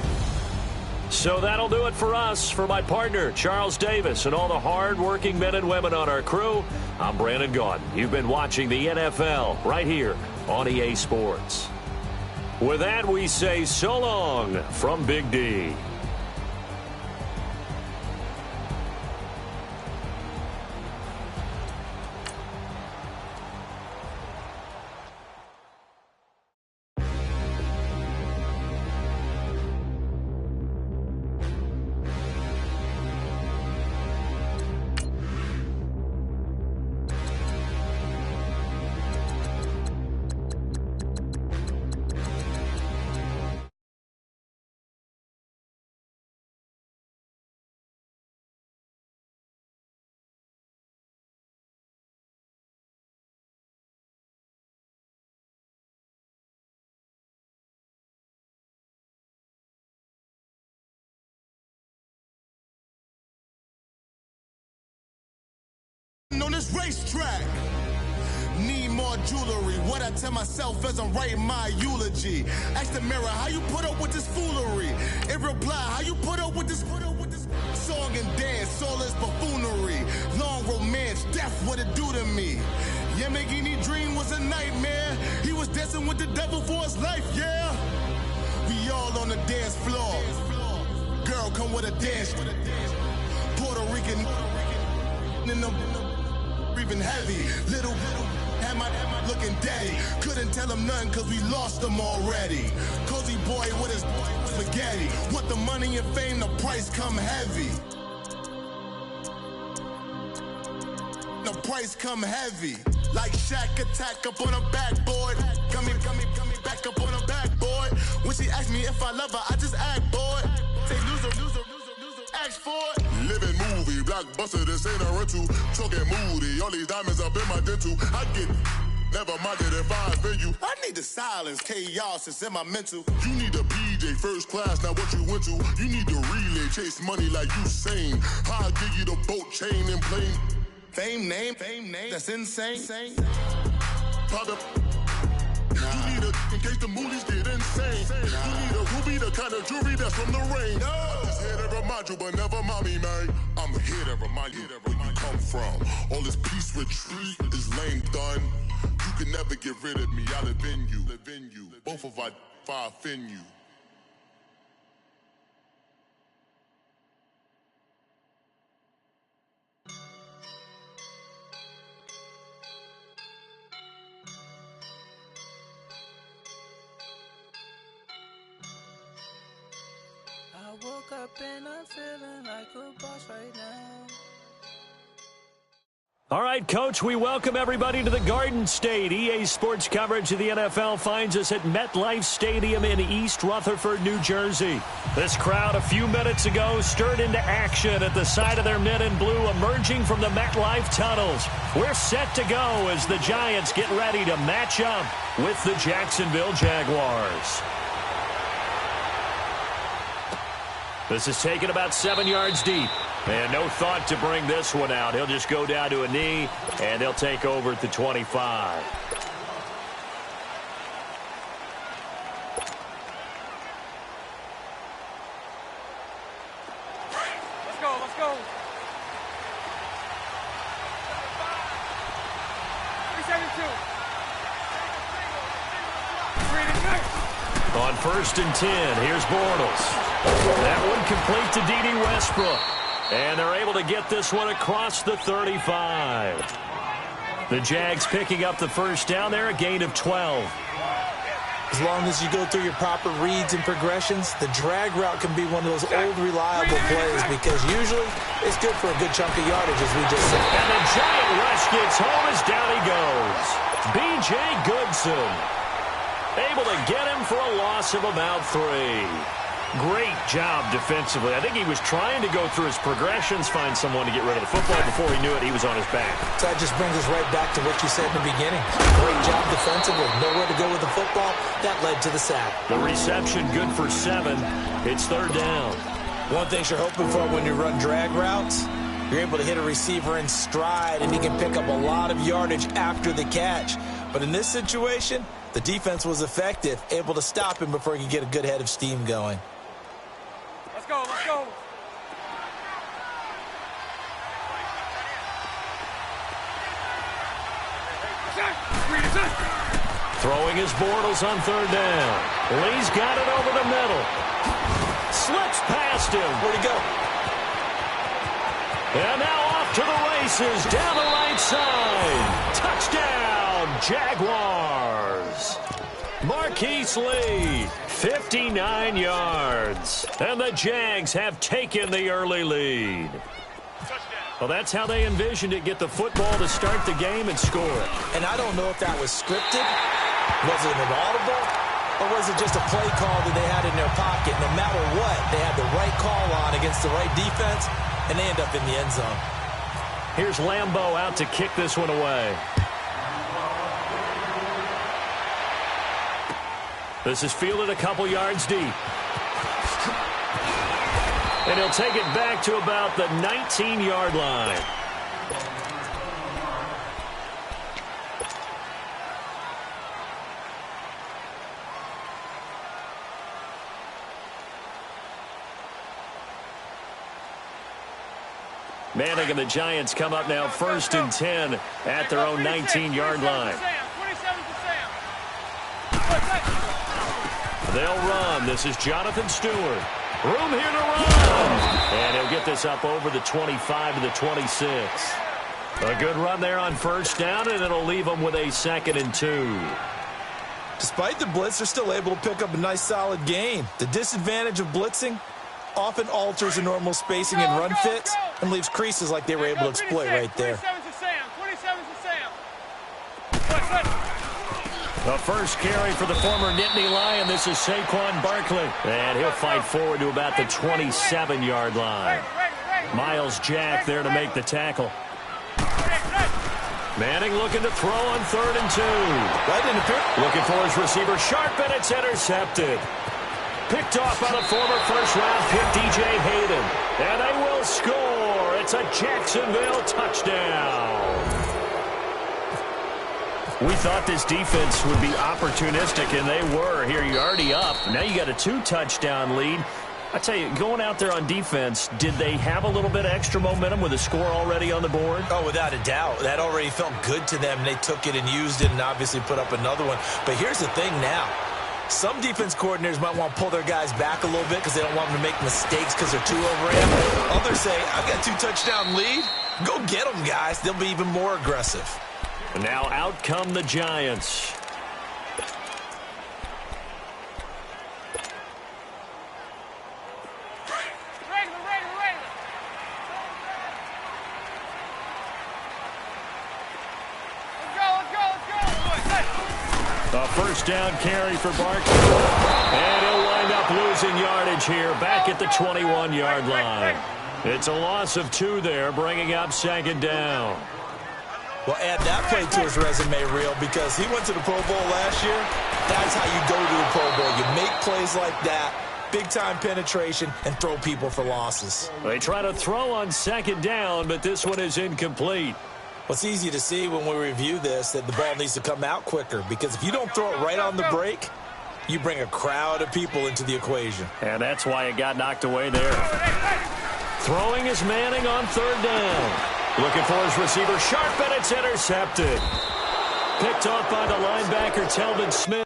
So that'll do it for us. For my partner, Charles Davis, and all the hard-working men and women on our crew, I'm Brandon Gaudin. You've been watching the NFL right here on EA Sports. With that, we say so long from Big D. On this racetrack, need more jewelry. What I tell myself as I'm writing my eulogy. Ask the mirror, how you put up with this foolery? It reply, how you put up with this song and dance, all this buffoonery. Long romance, death, what it do to me? Yeah, Yamagini dream was a nightmare. He was dancing with the devil for his life, yeah. We all on the dance floor. Girl, come with a dance. Puerto Rican in them. Breathing heavy, little, had my looking daddy. Couldn't tell him nothing cause we lost him already. Cozy boy with his spaghetti. Want the money and fame, the price come heavy. The price come heavy. Like Shaq attack up on a backboard. Come back up on a backboard. When she asked me if I love her, I just act bored. Say loser, ask for it. Living movie, blockbuster, this ain't a rental. Talking moody, all these diamonds up in my dental. I get never minded if I offend you. I need the silence, chaos is in my mental. You need a PJ, first class, not what you went to. You need the relay, chase money like you sane. I'll give you the boat, chain, and plane. Fame name, that's insane. Pop up. You need a, in case the movies get insane. You need a ruby, the kind of jewelry that's from the rain. I'm just here to remind you, but never mommy, man. I'm here to remind you where you come from. All this peace retreat is lame done. You can never get rid of me, I live in you. Both of our fire offend you. I woke up and I'm feeling like a boss right now. All right, Coach, we welcome everybody to the Garden State. EA Sports coverage of the NFL finds us at MetLife Stadium in East Rutherford, New Jersey. This crowd a few minutes ago stirred into action at the side of their men in blue emerging from the MetLife tunnels. We're set to go as the Giants get ready to match up with the Jacksonville Jaguars. This is taken about 7 yards deep. And no thought to bring this one out. He'll just go down to a knee, and they'll take over at the 25. Let's go. 372. On 1st and 10, here's Bortles. That one complete to D.D. Westbrook. And they're able to get this one across the 35. The Jags picking up the first down there, a gain of 12. As long as you go through your proper reads and progressions, the drag route can be one of those old reliable plays because usually it's good for a good chunk of yardage, as we just said. And the giant rush gets home as down he goes. B.J. Goodson able to get him for a loss of about 3. Great job defensively. I think he was trying to go through his progressions, find someone to get rid of the football. Before he knew it, he was on his back. So that just brings us right back to what you said in the beginning. Great job defensively. Nowhere to go with the football. That led to the sack. The reception good for 7. It's 3rd down. One thing you're hoping for when you run drag routes, you're able to hit a receiver in stride, and he can pick up a lot of yardage after the catch. But in this situation, the defense was effective, able to stop him before he could get a good head of steam going. Let's go. Throwing his Bortles on 3rd down. Lee's got it over the middle. Slips past him. Where'd he go? And now off to the races down the right side. Touchdown, Jaguars. Marquise Lee, 59 yards. And the Jags have taken the early lead. Well, that's how they envisioned it. Get the football to start the game and score it. And I don't know if that was scripted. Was it an audible? Or was it just a play call that they had in their pocket? No matter what, they had the right call on against the right defense, and they end up in the end zone. Here's Lambeau out to kick this one away. This is fielded a couple yards deep. And he'll take it back to about the 19-yard line. Manning and the Giants come up now 1st and 10 at their own 19-yard line. They'll run. This is Jonathan Stewart. Room here to run. And he'll get this up over the 25 to the 26. A good run there on first down, and it'll leave them with a 2nd and 2. Despite the blitz, they're still able to pick up a nice, solid gain. The disadvantage of blitzing often alters the normal spacing and run fits and leaves creases like they were able to exploit right there. 27's to Sam. The first carry for the former Nittany Lion. This is Saquon Barkley. And he'll fight forward to about the 27-yard line. Miles Jack there to make the tackle. Manning looking to throw on 3rd and 2. Looking for his receiver Sharp, and it's intercepted. Picked off by the former first-round pick, DJ Hayden. And they will score. It's a Jacksonville touchdown. We thought this defense would be opportunistic, and they were. Here, you're already up. Now you got a 2-touchdown lead. I tell you, going out there on defense, did they have a little bit of extra momentum with a score already on the board? Oh, without a doubt. That already felt good to them. They took it and used it and obviously put up another one. But here's the thing now. Some defense coordinators might want to pull their guys back a little bit because they don't want them to make mistakes because they're too overrated. Others say, I've got a 2-touchdown lead. Go get them, guys. They'll be even more aggressive. And now out come the Giants. A first down carry for Barkley. And he'll wind up losing yardage here back at the 21-yard line. It's a loss of 2 there, bringing up 2nd down. Well, add that play to his resume reel because he went to the Pro Bowl last year. That's how you go to the Pro Bowl. You make plays like that, big-time penetration, and throw people for losses. They try to throw on 2nd down, but this one is incomplete. Well, it's easy to see when we review this that the ball needs to come out quicker because if you don't throw it right on the break, you bring a crowd of people into the equation. And that's why it got knocked away there. Throwing is Manning on 3rd down. Looking for his receiver Sharp, and it's intercepted. Picked off by the linebacker, Telvin Smith.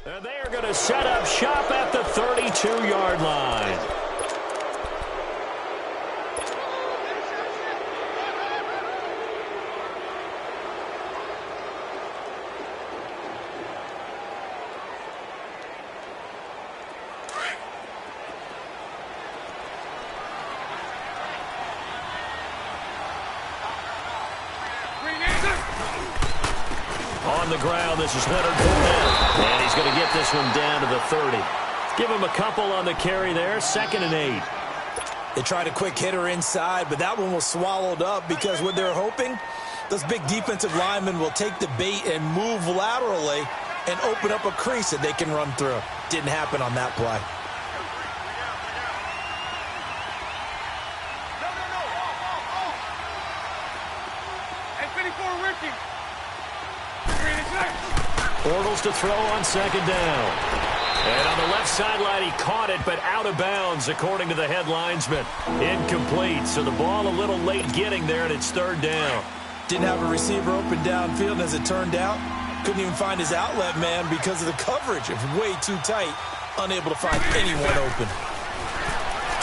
And they are going to set up shop at the 32-yard line. On the ground, this is Leonard Fournette. And he's going to get this one down to the 30. Give him a couple on the carry there, 2nd and 8. They tried a quick hitter inside, but that one was swallowed up because what they're hoping, those big defensive linemen will take the bait and move laterally and open up a crease that they can run through. Didn't happen on that play. Bortles to throw on 2nd down. And on the left sideline, he caught it, but out of bounds, according to the head linesman. Incomplete, so the ball a little late getting there, and it's 3rd down. Didn't have a receiver open downfield, and as it turned out, couldn't even find his outlet man because of the coverage. It was way too tight, unable to find anyone open.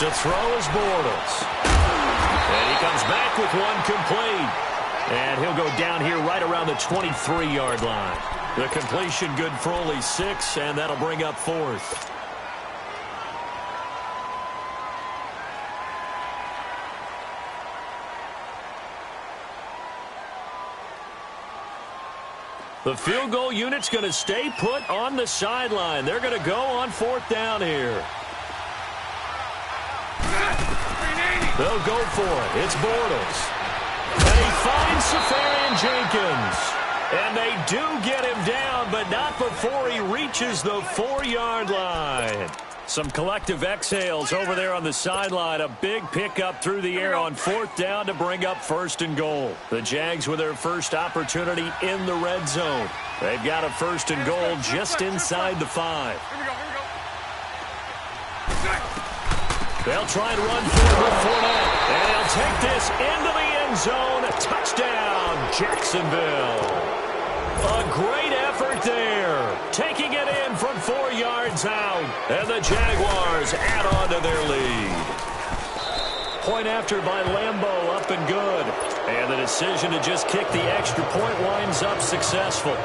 To throw is Bortles. And he comes back with one complete. And he'll go down here right around the 23-yard line. The completion good for only 6, and that'll bring up 4th. The field goal unit's going to stay put on the sideline. They're going to go on 4th down here. They'll go for it. It's Bortles. And he finds Safarian Jenkins. And they do get him down, but not before he reaches the 4-yard line. Some collective exhales over there on the sideline. A big pickup through the air on 4th down to bring up 1st and goal. The Jags with their first opportunity in the red zone. They've got a 1st and goal just inside the 5. They'll try and run forward with Fournette. And he'll take this into the end zone. Touchdown, Jacksonville. A great effort there. Taking it in from 4 yards out. And the Jaguars add on to their lead. Point after by Lambeau, up and good. And the decision to just kick the extra point winds up successful.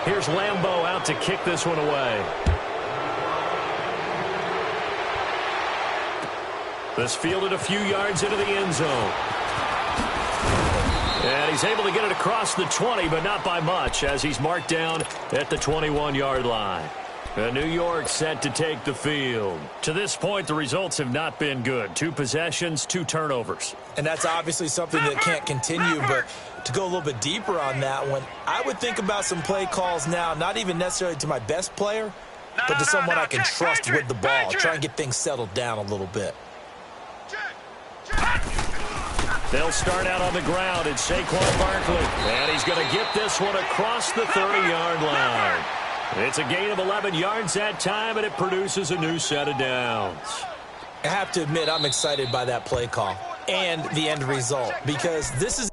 Here's Lambeau out to kick this one away. This fielded a few yards into the end zone. And he's able to get it across the 20, but not by much, as he's marked down at the 21-yard line. And New York set to take the field. To this point, the results have not been good. 2 possessions, 2 turnovers. And that's obviously something that can't continue, but to go a little bit deeper on that one, I would think about some play calls now, not even necessarily to my best player, but to someone I can trust with the ball. Try and get things settled down a little bit. They'll start out on the ground. It's Saquon Barkley. And he's going to get this one across the 30-yard line. It's a gain of 11 yards that time, and it produces a new set of downs. I have to admit, I'm excited by that play call and the end result, because this is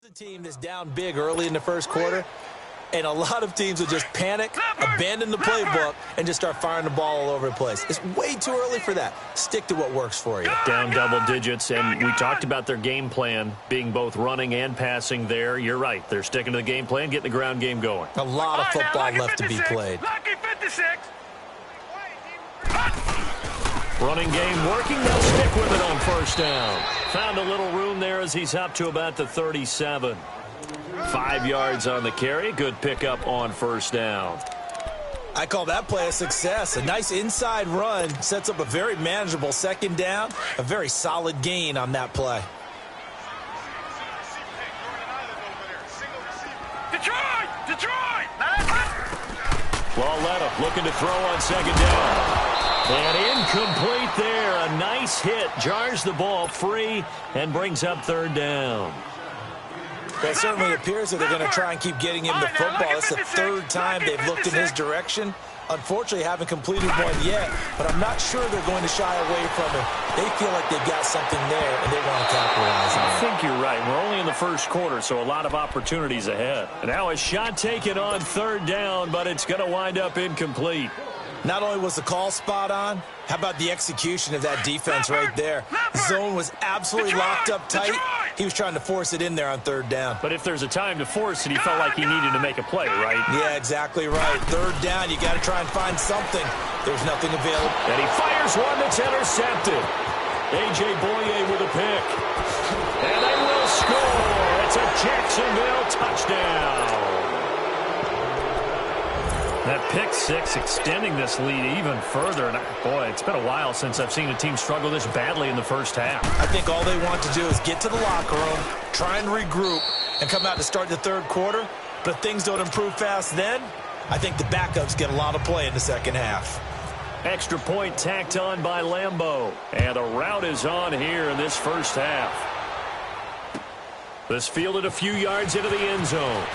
a team that's down big early in the first quarter, and a lot of teams will just panic, abandon the playbook, and just start firing the ball all over the place. It's way too early for that. Stick to what works for you. Down double digits, and we talked about their game plan being both running and passing there. You're right. They're sticking to the game plan, getting the ground game going. A lot of football left to be played. Lucky 56. Running game working. They'll stick with it on 1st down. Found a little room there as he's up to about the 37. 5 yards on the carry. Good pickup on 1st down. I call that play a success. A nice inside run sets up a very manageable 2nd down. A very solid gain on that play. Detroit! Lauletta looking to throw on 2nd down. And incomplete there. A nice hit. Jars the ball free and brings up 3rd down. Well, it certainly appears that they're going to try and keep getting him the football. It's the 3rd time they've looked in his direction. Unfortunately, haven't completed one yet, but I'm not sure they're going to shy away from it. They feel like they've got something there, and they want to capitalize on it. I think you're right. We're only in the first quarter, so a lot of opportunities ahead. Now a shot taken on 3rd down, but it's going to wind up incomplete. Not only was the call spot on, how about the execution of that defense right there? The zone was absolutely locked up tight. He was trying to force it in there on 3rd down. But if there's a time to force it, he felt like he needed to make a play, right? Yeah, exactly right. 3rd down, you got to try and find something. There's nothing available. And he fires one that's intercepted. A.J. Boye with a pick. And they will score. It's a Jacksonville touchdown. That pick six extending this lead even further. And boy, it's been a while since I've seen a team struggle this badly in the first half. I think all they want to do is get to the locker room, try and regroup, and come out to start the third quarter. But if things don't improve fast then, I think the backups get a lot of play in the second half. Extra point tacked on by Lambeau. And the route is on here in this first half. This fielded a few yards into the end zone.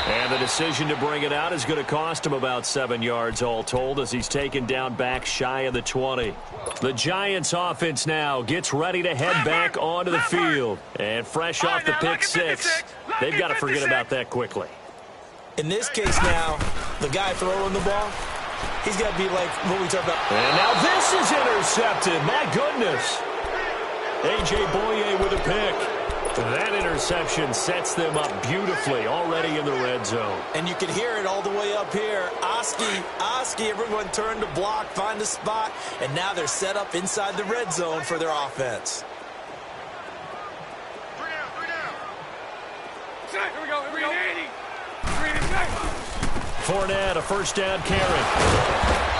And the decision to bring it out is going to cost him about 7 yards all told as he's taken down back shy of the 20. The Giants offense now gets ready to head back onto the field. And fresh off the pick six, they've got to forget about that quickly. In this case now, the guy throwing the ball, he's got to be like what we talked about. And now this is intercepted. My goodness. A.J. Boye with a pick. That interception sets them up beautifully already in the red zone. And you can hear it all the way up here. Oski, everyone turned to block, find a spot, and now they're set up inside the red zone for their offense. 3 down. Here we go. 380. 380. Fournette, a first down carry.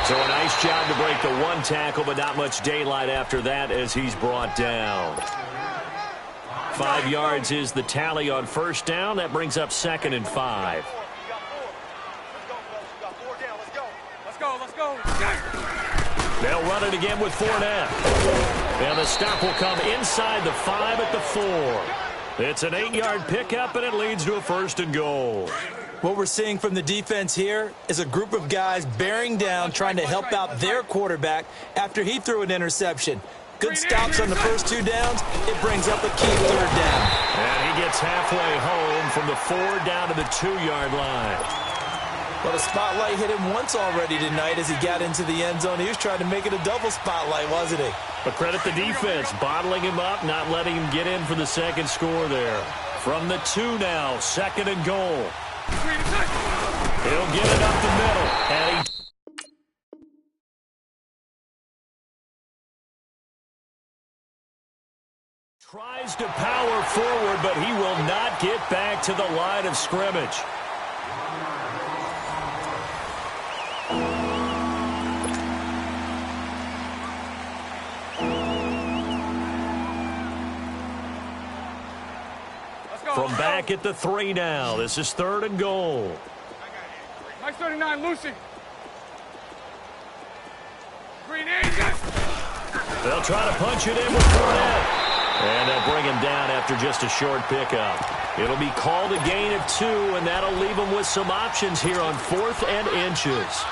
So a nice job to break the one tackle, but not much daylight after that as he's brought down. 5 yards is the tally on first down. That brings up 2nd and 5. Let's go. They'll run it again with Fournette. And the stop will come inside the 5 at the 4. It's an 8-yard pickup, and it leads to a 1st and goal. What we're seeing from the defense here is a group of guys bearing down, trying to help out their quarterback after he threw an interception. Good stops on the first 2 downs. It brings up a key 3rd down. And he gets halfway home from the 4 down to the 2-yard line. Well, the spotlight hit him once already tonight as he got into the end zone. He was trying to make it a double spotlight, wasn't he? But credit the defense, bottling him up, not letting him get in for the second score there. From the 2 now, 2nd and goal. He'll get it up the middle, and he tries to power forward, but he will not get back to the line of scrimmage. From back at the 3 now. This is 3rd and goal. Mike 39, Lucy. Green 8. They'll try to punch it in with Fournette. And they'll bring him down after just a short pickup. It'll be called a gain of 2, and that'll leave them with some options here on 4th and inches.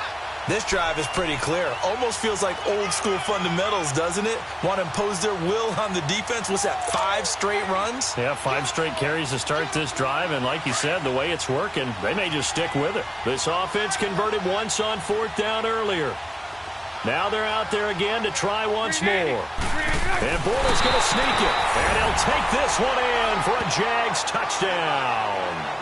This drive is pretty clear. Almost feels like old-school fundamentals, doesn't it? Want to impose their will on the defense. What's that, 5 straight runs? Yeah, 5 straight carries to start this drive, and like you said, the way it's working, they may just stick with it. This offense converted once on 4th down earlier. Now they're out there again to try once more. And Bortles going to sneak it. And he'll take this one in for a Jags touchdown.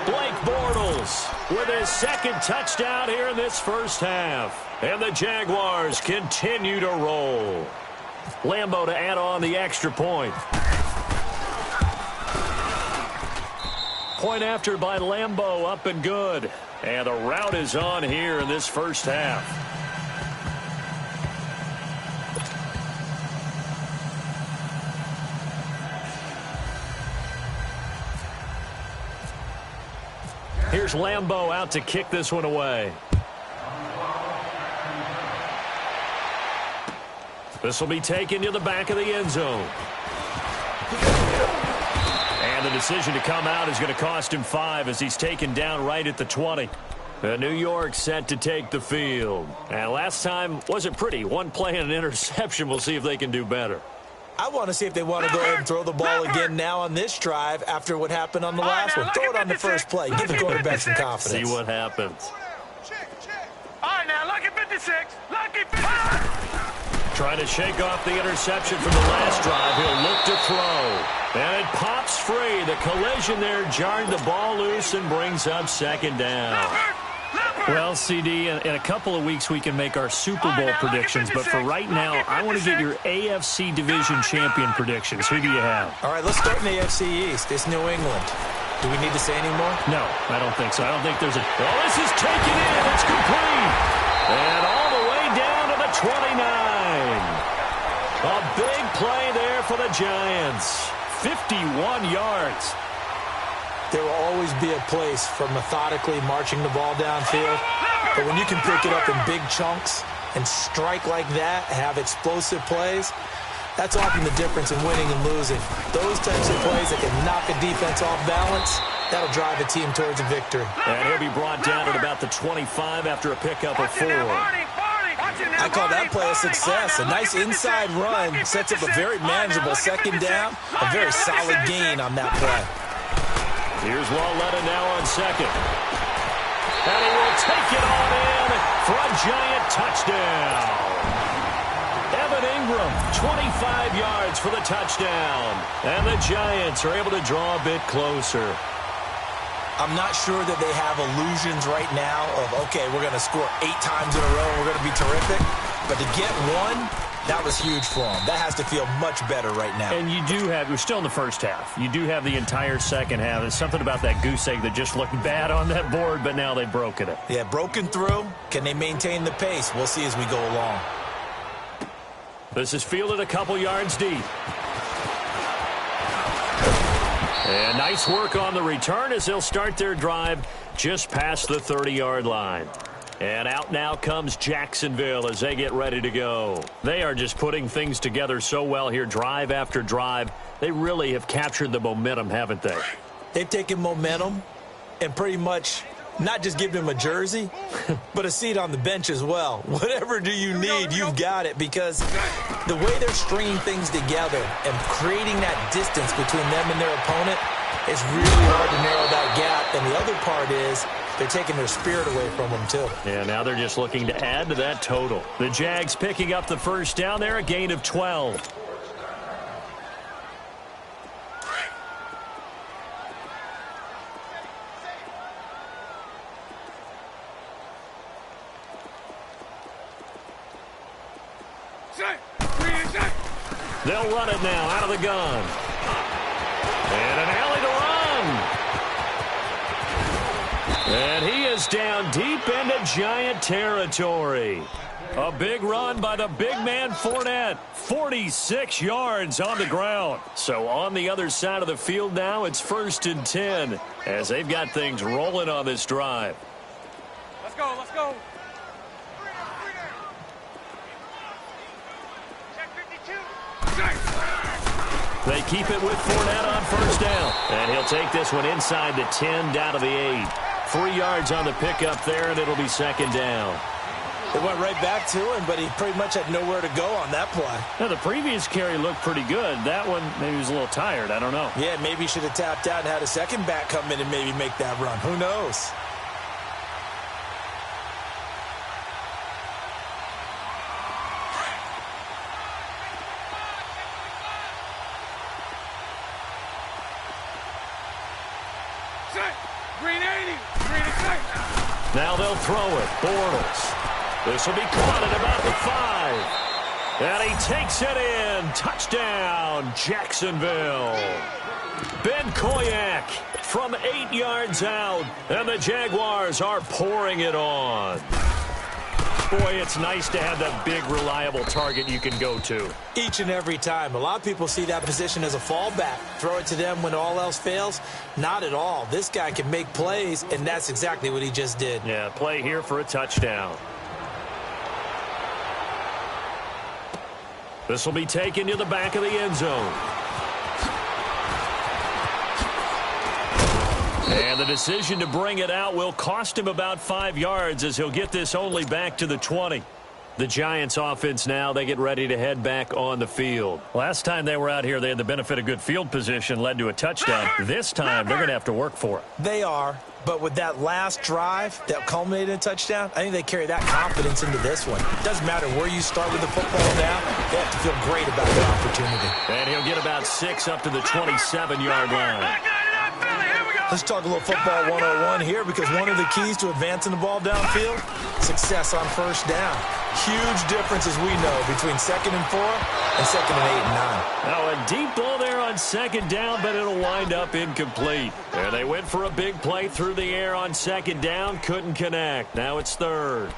Blake Bortles with his 2nd touchdown here in this first half. And the Jaguars continue to roll. Lambeau to add on the extra point. Point after by Lambeau, up and good. And the route is on here in this first half. Here's Lambeau out to kick this one away. This will be taken to the back of the end zone. And the decision to come out is going to cost him 5 as he's taken down right at the 20. New York set to take the field. And last time wasn't pretty. One play and an interception. We'll see if they can do better. I want to see if they want to go ahead and throw the ball again now on this drive after what happened on the last one. Throw it on the first play. Give the quarterback some confidence. See what happens. All right, now, lucky 56. Lucky 56. Trying to shake off the interception from the last drive. He'll look to throw. And it pops free. The collision there jarred the ball loose and brings up 2nd down. Well, CD, in a couple of weeks we can make our Super Bowl predictions, but for right now, I want to get your AFC Division Champion predictions. Who do you have? All right, let's start in the AFC East. It's New England. Do we need to say any more? No, I don't think so. I don't think there's a... Oh, this is taken in. It's complete. And all the way down to the 29. A big play there for the Giants. 51 yards. There will always be a place for methodically marching the ball downfield. But when you can pick it up in big chunks and strike like that, have explosive plays, that's often the difference in winning and losing. Those types of plays that can knock a defense off balance, that'll drive a team towards a victory. And he'll be brought down at about the 25 after a pickup of 4. I call that play a success. A nice inside run sets up a very manageable second down, a very solid gain on that play. Here's Lauletta now on second. And he will take it on in for a Giant touchdown. Evan Ingram, 25 yards for the touchdown. And the Giants are able to draw a bit closer. I'm not sure that they have illusions right now of, okay, we're going to score 8 times in a row and we're going to be terrific. But to get one, that was huge for them. That has to feel much better right now. And you do have, we're still in the first half. You do have the entire second half. There's something about that goose egg that just looked bad on that board, but now they've broken it. Yeah, broken through. Can they maintain the pace? We'll see as we go along. This is fielded a couple yards deep. And nice work on the return as they'll start their drive just past the 30-yard line. And out now comes Jacksonville as they get ready to go. They are just putting things together so well here, drive after drive. They really have captured the momentum, haven't they? They've taken momentum and pretty much not just given them a jersey, but a seat on the bench as well. Whatever do you need, you've got it, because the way they're stringing things together and creating that distance between them and their opponent, it's really hard to narrow that gap. And the other part is they're taking their spirit away from them, too. Yeah, now they're just looking to add to that total. The Jags picking up the first down there, a gain of 12. They'll run it now out of the gun. And an alley to run. And he is down deep into Giant territory. A big run by the big man Fournette. 46 yards on the ground. So on the other side of the field now, it's 1st and 10 as they've got things rolling on this drive. Let's go, let's go. They keep it with Fournette on first down. And he'll take this one inside the 10 down to the 8. 3 yards on the pickup there, and it'll be 2nd down. It went right back to him, but he pretty much had nowhere to go on that play. Now, the previous carry looked pretty good. That one, maybe he was a little tired. I don't know. Yeah, maybe he should have tapped out and had a second back come in and maybe make that run. Who knows? Now they'll throw it. Bortles. This will be caught at about the 5. And he takes it in. Touchdown, Jacksonville. Ben Koyak from 8 yards out. And the Jaguars are pouring it on. Boy, it's nice to have that big, reliable target you can go to. Each and every time. A lot of people see that position as a fallback. Throw it to them when all else fails. Not at all. This guy can make plays, and that's exactly what he just did. Yeah, play here for a touchdown. This will be taken to the back of the end zone. And the decision to bring it out will cost him about 5 yards as he'll get this only back to the 20. The Giants offense now, they get ready to head back on the field. Last time they were out here, they had the benefit of good field position, led to a touchdown. This time, they're going to have to work for it. They are, but with that last drive that culminated in a touchdown, I think they carry that confidence into this one. It doesn't matter where you start with the football now, they have to feel great about the opportunity. And he'll get about 6 up to the 27-yard line. Here we go. Let's talk a little football 101 here, because one of the keys to advancing the ball downfield, success on first down. Huge difference, as we know, between 2nd and 4 and 2nd and 8 and 9. Now a deep ball there on 2nd down, but it'll wind up incomplete. And they went for a big play through the air on 2nd down, couldn't connect. Now it's 3rd.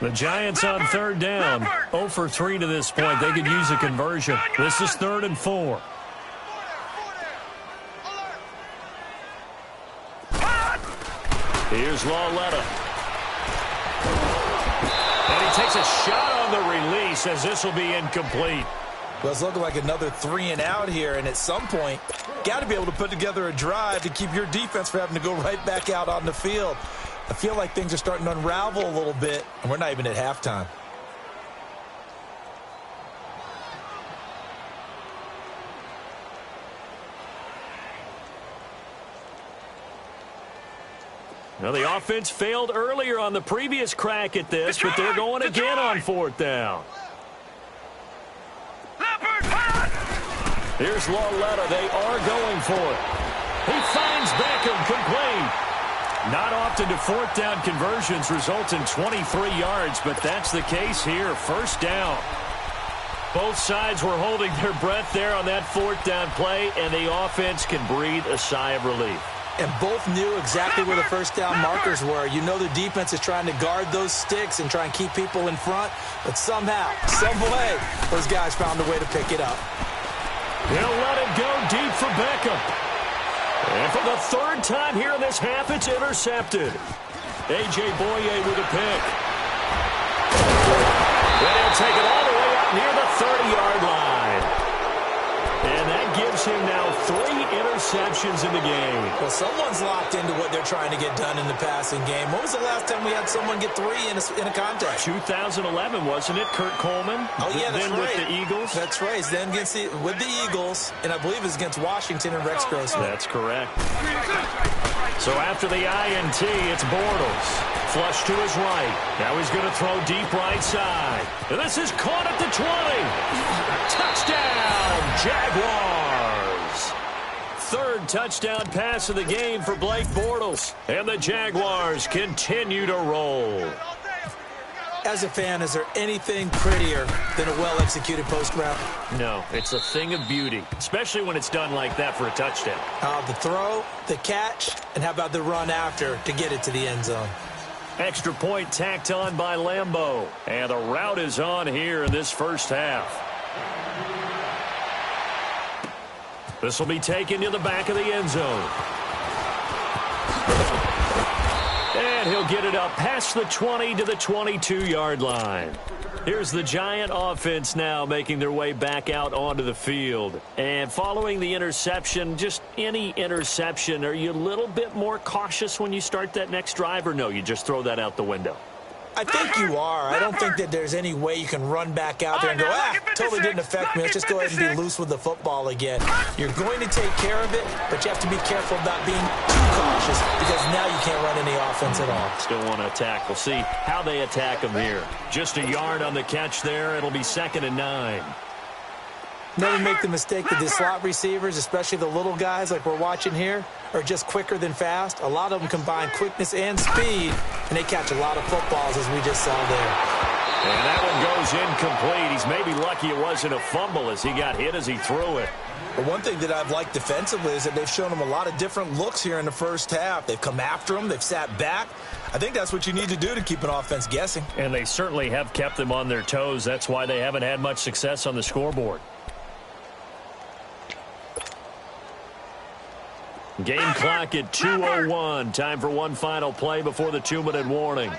The Giants on 3rd down, 0 for 3 to this point. They could use a conversion. This is 3rd and 4. Here's Lawletta. And he takes a shot on the release, as this will be incomplete. Well, it's looking like another 3 and out here, and at some point, got to be able to put together a drive to keep your defense from having to go right back out on the field. I feel like things are starting to unravel a little bit, and we're not even at halftime. Now, the offense failed earlier on the previous crack at this, but they're going again on 4th down. Here's Lawletta. They are going for it. He finds Beckham, complete. Not often do 4th down conversions result in 23 yards, but that's the case here. 1st down. Both sides were holding their breath there on that 4th down play, and the offense can breathe a sigh of relief. And both knew exactly where the 1st down markers were. You know the defense is trying to guard those sticks and try and keep people in front, but somehow, some way, those guys found a way to pick it up. He'll let it go deep for Beckham. And for the 3rd time here in this half, it's intercepted. A.J. Boye with a pick. And he'll take it all the way out near the 30-yard line. And that gives him now 3 interceptions in the game. Well, someone's locked into what they're trying to get done in the passing game. When was the last time we had someone get 3 in a contest? 2011, wasn't it? Kurt Coleman. Oh, yeah, that's then right. With the Eagles. That's right. Then with the Eagles, and I believe it's against Washington and Rex Grossman. That's correct. So after the INT, it's Bortles. Flush to his right. Now he's going to throw deep right side. And this is caught at the 20. Touchdown, Jaguars. 3rd touchdown pass of the game for Blake Bortles. And the Jaguars continue to roll. As a fan, is there anything prettier than a well-executed post route? No, it's a thing of beauty, especially when it's done like that for a touchdown. The throw, the catch, and how about the run after to get it to the end zone? Extra point tacked on by Lambeau. And the route is on here in this 1st half. This will be taken to the back of the end zone. And he'll get it up past the 20 to the 22-yard line. Here's the Giant offense now making their way back out onto the field. And following the interception, just any interception, are you a little bit more cautious when you start that next drive, or no, you just throw that out the window? I think you are. I don't think that there's any way you can run back out there and go, totally didn't affect me. Let's just go ahead and be loose with the football again. You're going to take care of it, but you have to be careful about being too cautious, because now you can't run any offense at all. Still want to attack. We'll see how they attack them here. Just a yard on the catch there. It'll be 2nd and 9. Never make the mistake that the slot receivers, especially the little guys like we're watching here, are just quicker than fast. A lot of them combine quickness and speed, and they catch a lot of footballs, as we just saw there. And that one goes incomplete. He's maybe lucky it wasn't a fumble as he got hit as he threw it. But one thing that I've liked defensively is that they've shown him a lot of different looks here in the 1st half. They've come after him. They've sat back. I think that's what you need to do to keep an offense guessing. And they certainly have kept them on their toes. That's why they haven't had much success on the scoreboard. Game clock at 2:01. Time for one final play before the 2-minute warning.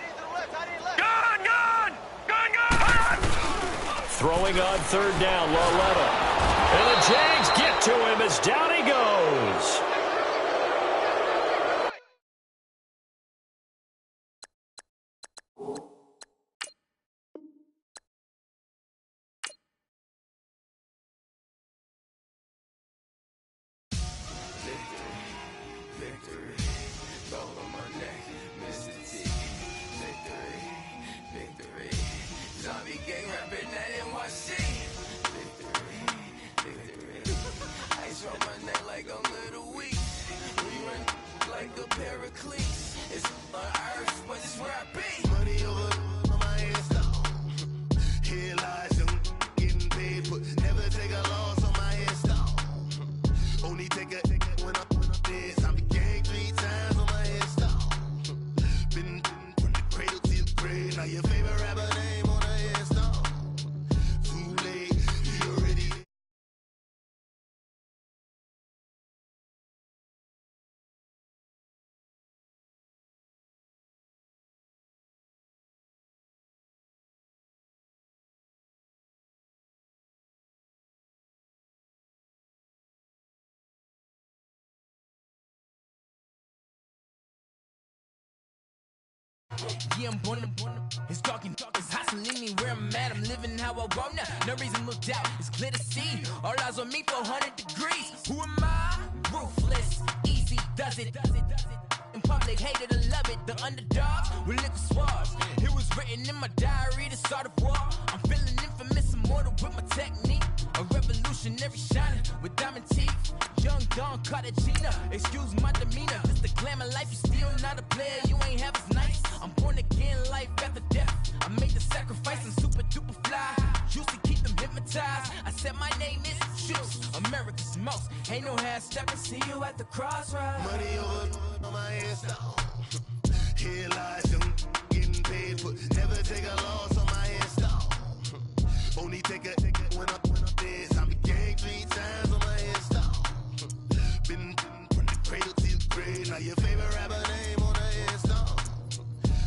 Throwing on 3rd down, Lawletta. And the Jags get to him as down he goes. Like Pericles. It's on earth, but it's where I be. Money over on my headstone. Here lies young, getting paid, but never take a loss on my headstone. Only take a when I'm dead. I be gang 3 times on my headstone. Been from the cradle to the grave. Now your favorite rapper name on a headstone. Too late, you already. Yeah, I'm born. It's talking, it's hustling me where I'm at. I'm living how I want now. No reason look out, it's clear to see. All eyes on me, 400 degrees. Who am I? Ruthless, easy, does it. In public, hated or love it. The underdogs with liquor swabs. It was written in my diary to start a war. I'm feeling infamous, immortal with my technique. A revolutionary shining with diamond teeth. Young Don Cartagena, excuse my demeanor. This the glamour life, you still not a player, you ain't half as nice. I'm born again, life after death. I made the sacrifice and super duper fly. Used to keep them hypnotized. I said my name is Juice, America's most. Ain't no half stepping, see you at the crossroads. Money over on my headstone. Here lies young, getting paid, but never take a loss on my headstone. Only take a when I'm dead. I be gang 3 times on my headstone. Been from the cradle to the grave. Now your favorite rapper name on a headstone.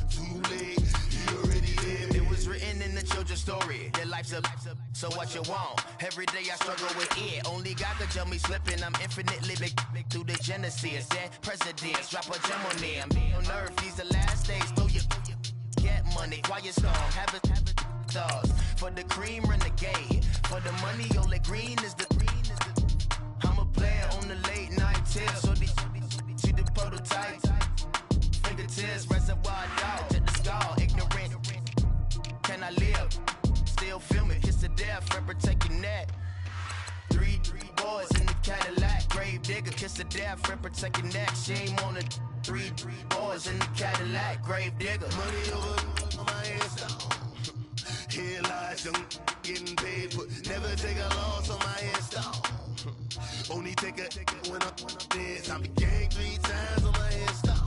Too late, you already dead. It was written in the children's story. Their life's up, so what you want? Every day I struggle with it. Only God could tell me slipping. I'm infinitely big through the genesis. Dead presidents, drop a gem on them. On earth, these the last days. Throw your get money, quiet storm. Have it stars. For the cream, renegade. For the money, only green is the I'm a player on the late night tips. So these see the prototype. Fingertips, reservoir dog. Check the skull, ignorant. Can I live? Still film it, kiss to death, forever take your neck. 3 boys in the Cadillac, grave digger, kiss to death, forever take your neck. Shame on the 3 boys in the Cadillac, grave digger. Money over on my headstone. Here lies young, getting paid, but never take a loss on my headstone. Only take a when I'm dead. I be gang 3 times on my headstone.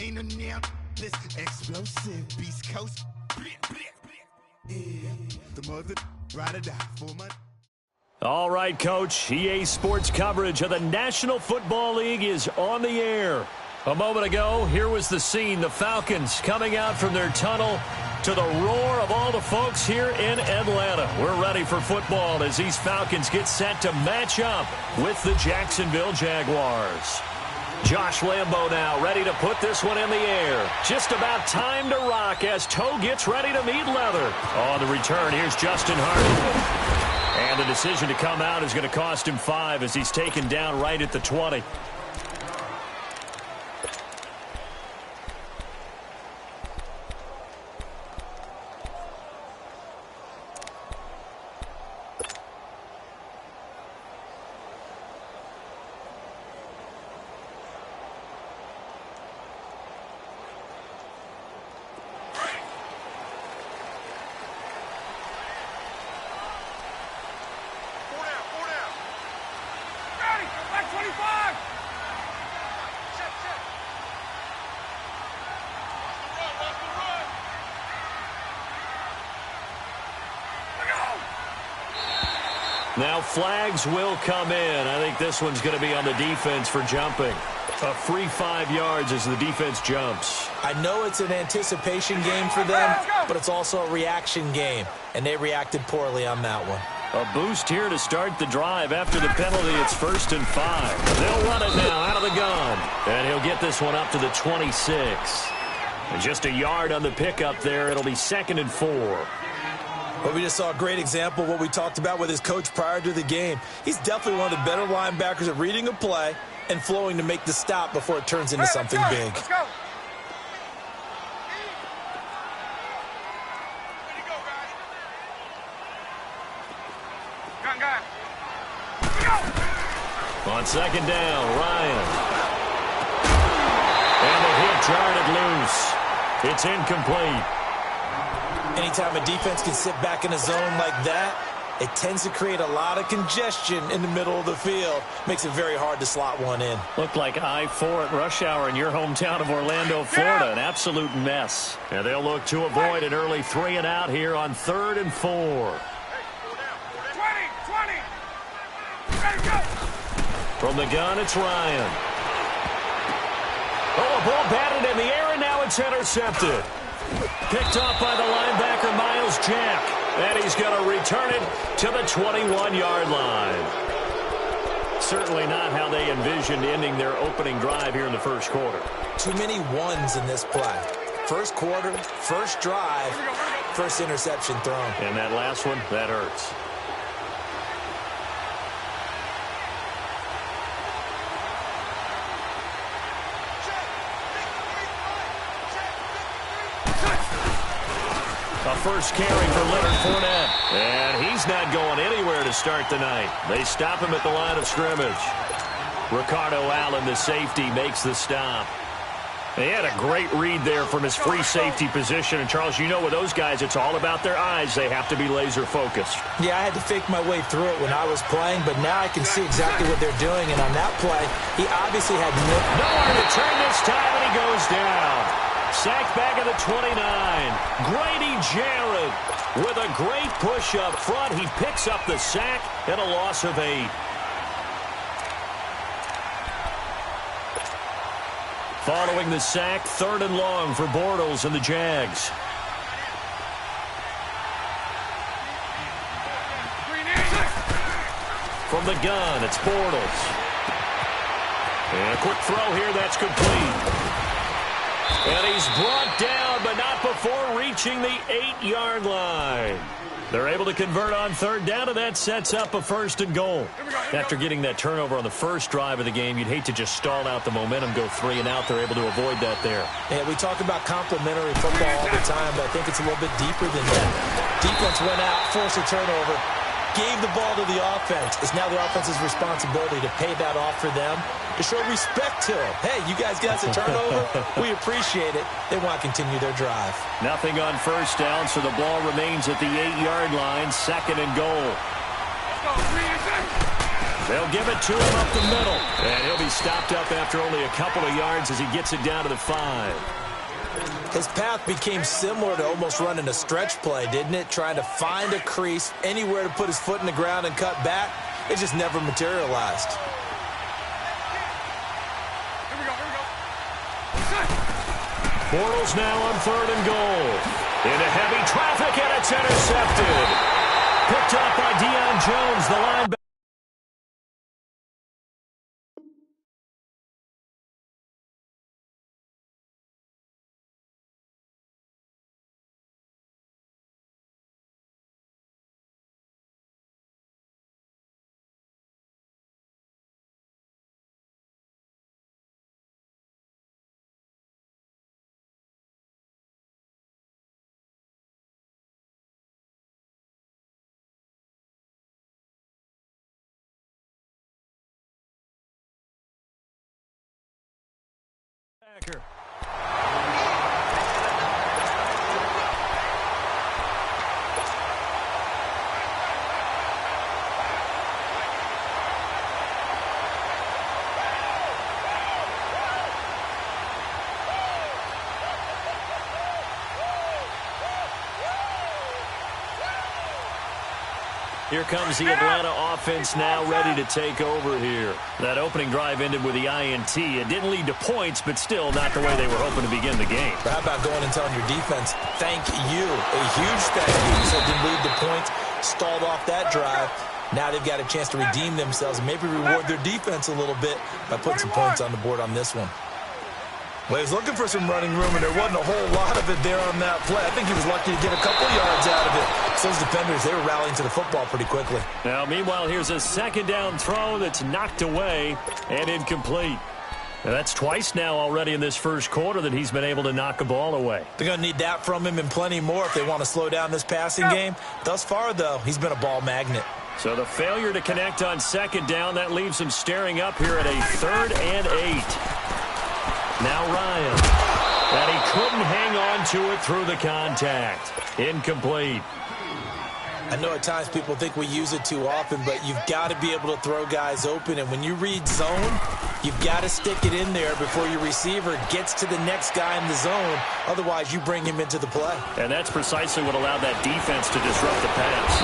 Ain't no damn this explosive Beast Coast. Yeah, the mother ride or die for my. All right, Coach. EA Sports coverage of the National Football League is on the air. A moment ago, here was the scene. The Falcons coming out from their tunnel to the roar of all the folks here in Atlanta. We're ready for football as these Falcons get set to match up with the Jacksonville Jaguars. Josh Lambo now ready to put this one in the air. Just about time to rock as Toe gets ready to meet leather. On the return, here's Justin Harding. And the decision to come out is going to cost him 5 as he's taken down right at the 20. Now flags will come in. I think this one's going to be on the defense for jumping. A free 5 yards as the defense jumps. I know it's an anticipation game for them, but it's also a reaction game, and they reacted poorly on that one. A boost here to start the drive. After the penalty, it's 1st and 5. They'll run it now out of the gun. And he'll get this one up to the 26. And just a yard on the pickup there. It'll be 2nd and 4. Well, we just saw a great example of what we talked about with his coach prior to the game. He's definitely one of the better linebackers at reading a play and flowing to make the stop before it turns into something big. Let's go. On 2nd down, Ryan. And the hit jarred it loose. It's incomplete. Anytime a defense can sit back in a zone like that, it tends to create a lot of congestion in the middle of the field. Makes it very hard to slot one in. Looked like I-4 at rush hour in your hometown of Orlando, Florida. An absolute mess. And they'll look to avoid an early 3 and out here on 3rd and 4. 20. Ready, go. From the gun, it's Ryan. Oh, a ball batted in the air, and now it's intercepted. Picked off by the linebacker, Miles Jack. And he's going to return it to the 21-yard line. Certainly not how they envisioned ending their opening drive here in the first quarter. Too many ones in this play. First quarter, first drive, first interception thrown. And that last one, that hurts. A first carry for Leonard Fournette. And he's not going anywhere to start the night. They stop him at the line of scrimmage. Ricardo Allen, the safety, makes the stop. He had a great read there from his free safety position. And, Charles, you know with those guys, it's all about their eyes. They have to be laser-focused. Yeah, I had to fake my way through it when I was playing, but now I can see exactly what they're doing. And on that play, he obviously had nowhere to turn this time, and he goes down. Sacked back at the 29. Grady Jarrett with a great push up front. He picks up the sack and a loss of 8. Following the sack, 3rd and long for Bortles and the Jags. From the gun, it's Bortles. And a quick throw here, that's complete. And he's brought down, but not before reaching the 8-yard line. They're able to convert on 3rd down, and that sets up a 1st and goal. After getting that turnover on the first drive of the game, you'd hate to just stall out the momentum, go 3 and out. They're able to avoid that there. Yeah, we talk about complementary football all the time, but I think it's a little bit deeper than that. Defense went out, forced a turnover, gave the ball to the offense. It's now the offense's responsibility to pay that off for them, to show respect to them. Hey, you guys got a turnover. We appreciate it. They want to continue their drive. Nothing on 1st down, so the ball remains at the 8-yard line, 2nd and goal. They'll give it to him up the middle. And he'll be stopped up after only a couple of yards as he gets it down to the 5. His path became similar to almost running a stretch play, didn't it? Trying to find a crease, anywhere to put his foot in the ground and cut back. It just never materialized. Bortles now on 3rd and goal. Into heavy traffic, and it's intercepted. Picked up by Deion Jones, the linebacker. Here comes the Atlanta offense now ready to take over here. That opening drive ended with the INT. It didn't lead to points, but still not the way they were hoping to begin the game. How about going and telling your defense, thank you, a huge thank you. So it didn't lead to points. stalled off that drive. Now they've got a chance to redeem themselves and maybe reward their defense a little bit by putting some points on the board on this one. Well, he was looking for some running room, and there wasn't a whole lot of it there on that play. I think he was lucky to get a couple yards out of it. So those defenders, they were rallying to the football pretty quickly. Now, meanwhile, here's a second down throw that's knocked away and incomplete. Now, that's twice now already in this first quarter that he's been able to knock a ball away. They're going to need that from him and plenty more if they want to slow down this passing game. Thus far, though, he's been a ball magnet. So the failure to connect on second down, that leaves him staring up here at a 3rd and 8. Now Ryan. And he couldn't hang on to it through the contact. Incomplete. I know at times people think we use it too often, but you've got to be able to throw guys open. And when you read zone, you've got to stick it in there before your receiver gets to the next guy in the zone. Otherwise, you bring him into the play. And that's precisely what allowed that defense to disrupt the pass.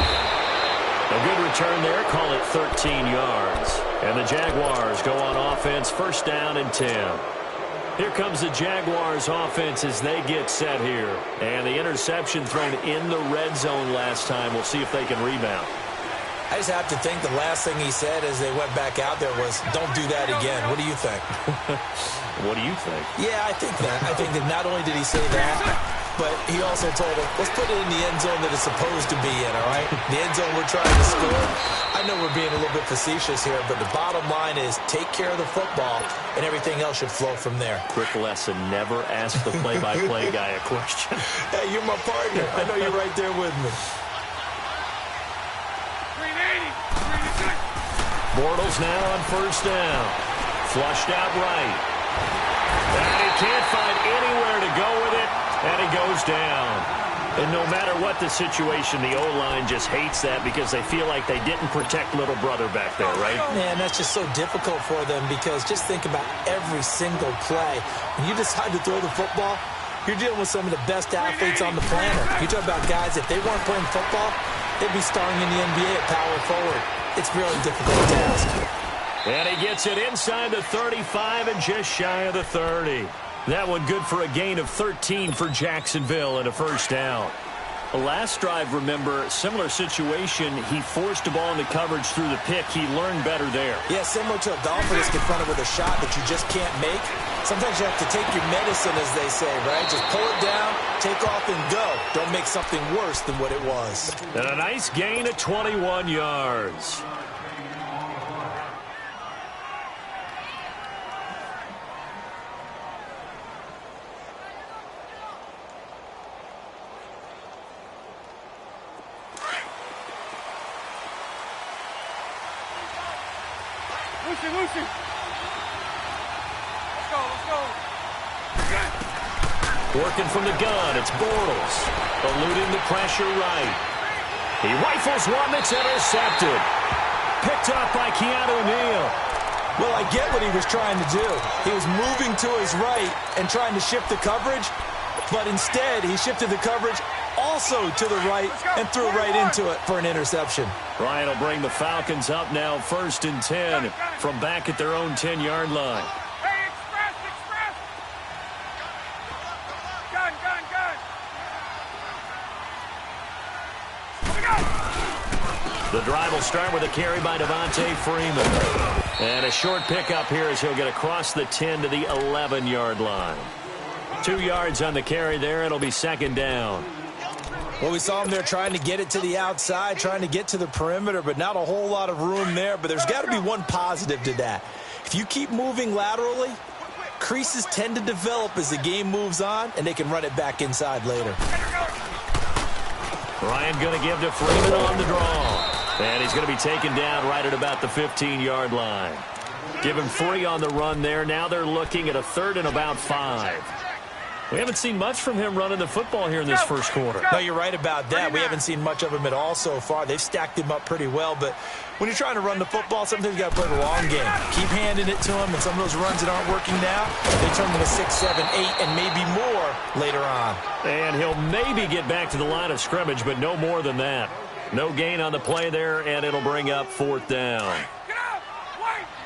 A good return there, call it 13 yards. And the Jaguars go on offense, 1st down and 10. Here comes the Jaguars offense as they get set here. And the interception thrown in the red zone last time. We'll see if they can rebound. I just have to think the last thing he said as they went back out there was, don't do that again. What do you think? What do you think? Yeah, I think that. I think that not only did he say that, but he also told him, let's put it in the end zone that it's supposed to be in, all right? The end zone we're trying to score. I know we're being a little bit facetious here, but the bottom line is take care of the football, and everything else should flow from there. Quick lesson, never ask the play-by-play guy a question. Hey, you're my partner. I know you're right there with me. Bortles now on 1st down. Flushed out right. And he can't find anywhere to go with it, and he goes down. And no matter what the situation, the O-line just hates that because they feel like they didn't protect little brother back there, right? Man, that's just so difficult for them because just think about every single play. When you decide to throw the football, you're dealing with some of the best athletes on the planet. You talk about guys, if they weren't playing football, they'd be starring in the NBA at power forward. It's a really difficult task. And he gets it inside the 35 and just shy of the 30. That one good for a gain of 13 for Jacksonville and a 1st down. The last drive, remember, similar situation. He forced the ball into coverage through the pick. He learned better there. Yeah, similar to a golfer that's confronted with a shot that you just can't make. Sometimes you have to take your medicine, as they say, right? Just pull it down, take off, and go. Don't make something worse than what it was. And a nice gain of 21 yards. Lucy. Let's go. Working from the gun, it's Bortles. Eluding the pressure right. He rifles one that's intercepted. Picked up by Keanu Neal. Well, I get what he was trying to do. He was moving to his right and trying to shift the coverage, but instead he shifted the coverage also to the right and threw right into it for an interception. Ryan will bring the Falcons up now 1st and 10 from back at their own 10-yard line. Hey, express. Gun. The drive will start with a carry by Devontae Freeman. And a short pickup here as he'll get across the 10 to the 11-yard line. 2 yards on the carry there. It'll be 2nd down. Well, we saw him there trying to get it to the outside, trying to get to the perimeter, but not a whole lot of room there. But there's got to be one positive to that. If you keep moving laterally, creases tend to develop as the game moves on, and they can run it back inside later. Ryan going to give to Freeman on the draw. And he's going to be taken down right at about the 15-yard line. Give him 3 on the run there. Now they're looking at a 3rd and about 5. We haven't seen much from him running the football here in this first quarter. No, you're right about that. We haven't seen much of him at all so far. They've stacked him up pretty well, but when you're trying to run the football, sometimes you got to play the long game. Keep handing it to him, and some of those runs that aren't working now, they turn into 6, 7, 8, and maybe more later on. And he'll maybe get back to the line of scrimmage, but no more than that. No gain on the play there, and it'll bring up 4th down.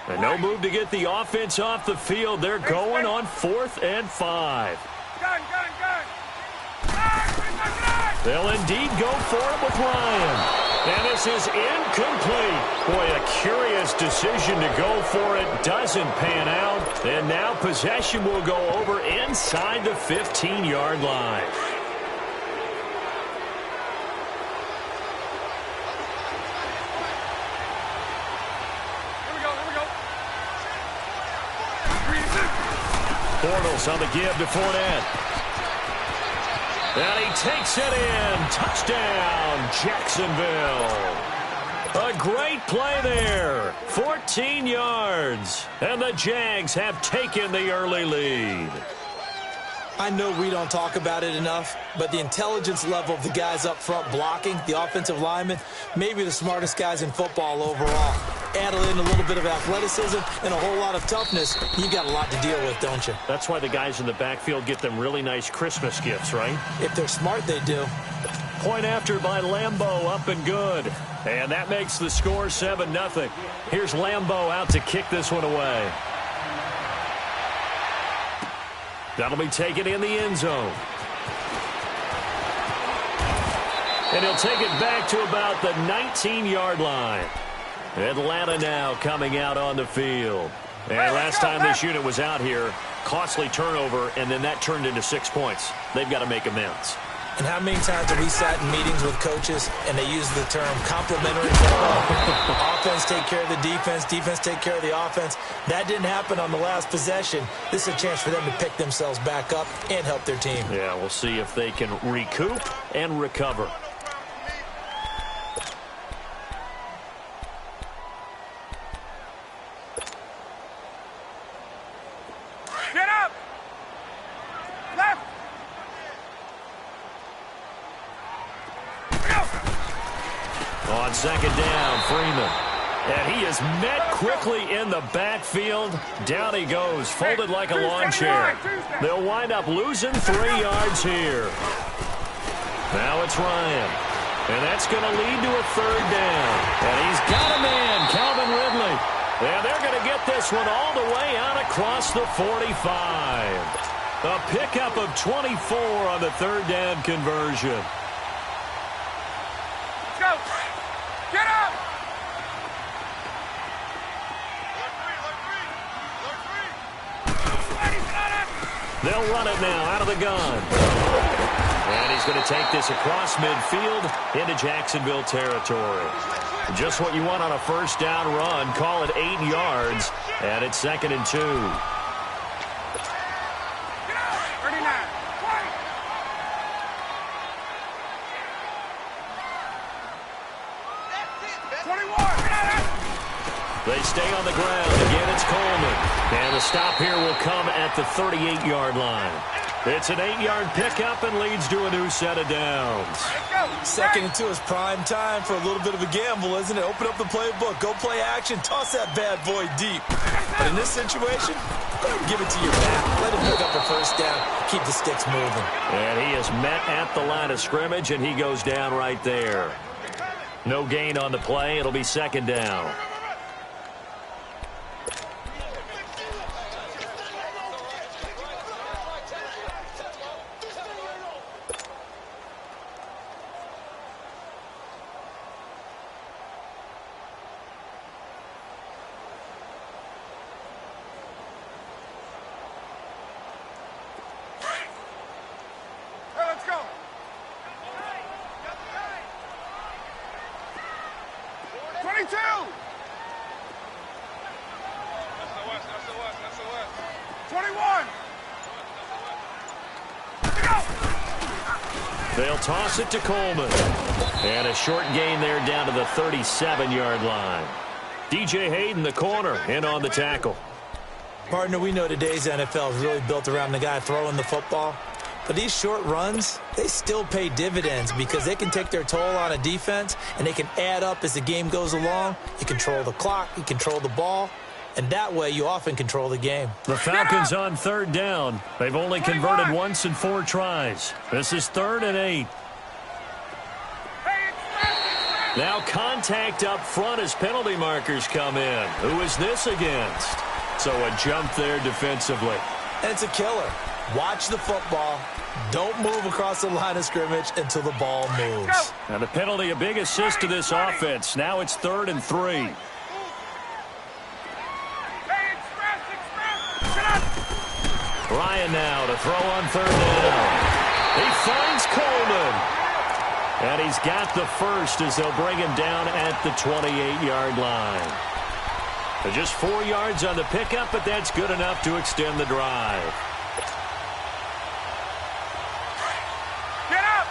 And no move to get the offense off the field. They're going on 4th and 5. Gun. They'll indeed go for it with Ryan. And this is incomplete. Boy, a curious decision to go for it. Doesn't pan out. And now possession will go over inside the 15-yard line. Bortles on the give to Fournette. And he takes it in. Touchdown, Jacksonville. A great play there. 14 yards. And the Jags have taken the early lead. I know we don't talk about it enough, but the intelligence level of the guys up front blocking, the offensive linemen, maybe the smartest guys in football overall. Add in a little bit of athleticism and a whole lot of toughness, you got a lot to deal with, don't you? That's why the guys in the backfield get them really nice Christmas gifts, right? If they're smart, they do. Point after by Lambeau, up and good. And that makes the score 7-0. Here's Lambeau out to kick this one away. That'll be taken in the end zone. And he'll take it back to about the 19-yard line. Atlanta now coming out on the field. And last time this unit was out here, costly turnover, and then that turned into 6 points. They've got to make amends. And how many times have we sat in meetings with coaches and they use the term complementary football? Offense take care of the defense, defense take care of the offense. That didn't happen on the last possession. This is a chance for them to pick themselves back up and help their team. Yeah, we'll see if they can recoup and recover. Get up! Left! On second down, Freeman. And he is met quickly in the backfield. Down he goes, folded like a lawn chair. They'll wind up losing 3 yards here. Now it's Ryan. And that's going to lead to a third down. And he's got a man, Calvin Ridley. And they're going to get this one all the way out across the 45. A pickup of 24 on the third down conversion. Let's go! Get up! They'll run it now out of the gun. And he's going to take this across midfield into Jacksonville territory. Just what you want on a first down run. Call it 8 yards. And it's 2nd and 2. 39. They stay on the ground. Again, it's Coleman. And the stop here will come at the 38-yard line. It's an 8-yard pickup and leads to a new set of downs. 2nd and 2 is prime time for a little bit of a gamble, isn't it? Open up the playbook, go play action, toss that bad boy deep. But in this situation, give it to your back. Let him pick up a first down. Keep the sticks moving. And he is met at the line of scrimmage, and he goes down right there. No gain on the play. It'll be 2nd down. Let's go! 22! That's the West. 21! They'll toss it to Coleman. And a short gain there down to the 37-yard line. DJ Hayden, the corner, in on the tackle. Partner, we know today's NFL is really built around the guy throwing the football. But these short runs, they still pay dividends because they can take their toll on a defense and they can add up as the game goes along. You control the clock, you control the ball, and that way you often control the game. The Falcons on 3rd down. They've only converted once in 4 tries. This is 3rd and 8. Now contact up front as penalty markers come in. Who is this against? So a jump there defensively. And it's a killer. Watch the football, Don't move across the line of scrimmage until the ball moves. And the penalty, a big assist to this offense. Now it's 3rd and 3. Ryan now to throw on 3rd down. He finds Coleman. And he's got the first as they'll bring him down at the 28-yard line. Just 4 yards on the pickup, but that's good enough to extend the drive. Get up!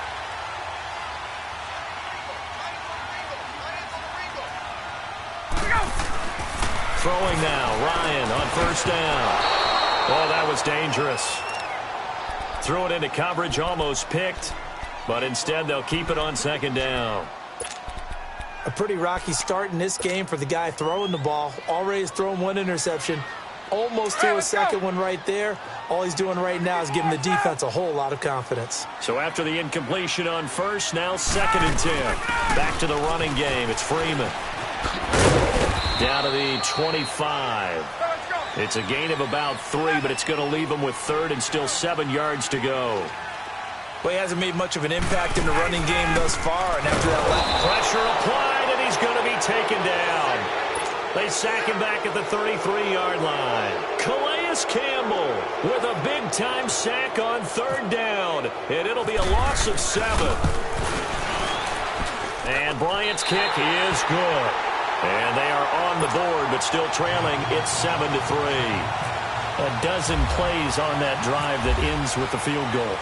Throwing now, Ryan on 1st down. Oh, that was dangerous. Threw it into coverage, almost picked, but instead they'll keep it on 2nd down. A pretty rocky start in this game for the guy throwing the ball. Already has thrown 1 interception. Almost threw a second one right there. All he's doing right now is giving the defense a whole lot of confidence. So after the incompletion on 1st, now 2nd and 10. Back to the running game. It's Freeman. Down to the 25. It's a gain of about 3, but it's going to leave him with 3rd and still 7 yards to go. Well, he hasn't made much of an impact in the running game thus far, and after that pressure applied, and he's going to be taken down. They sack him back at the 33-yard line. Calais Campbell with a big-time sack on 3rd down, and it'll be a loss of 7. And Bryant's kick is good. And they are on the board, but still trailing. It's 7-3. A dozen plays on that drive that ends with the field goal.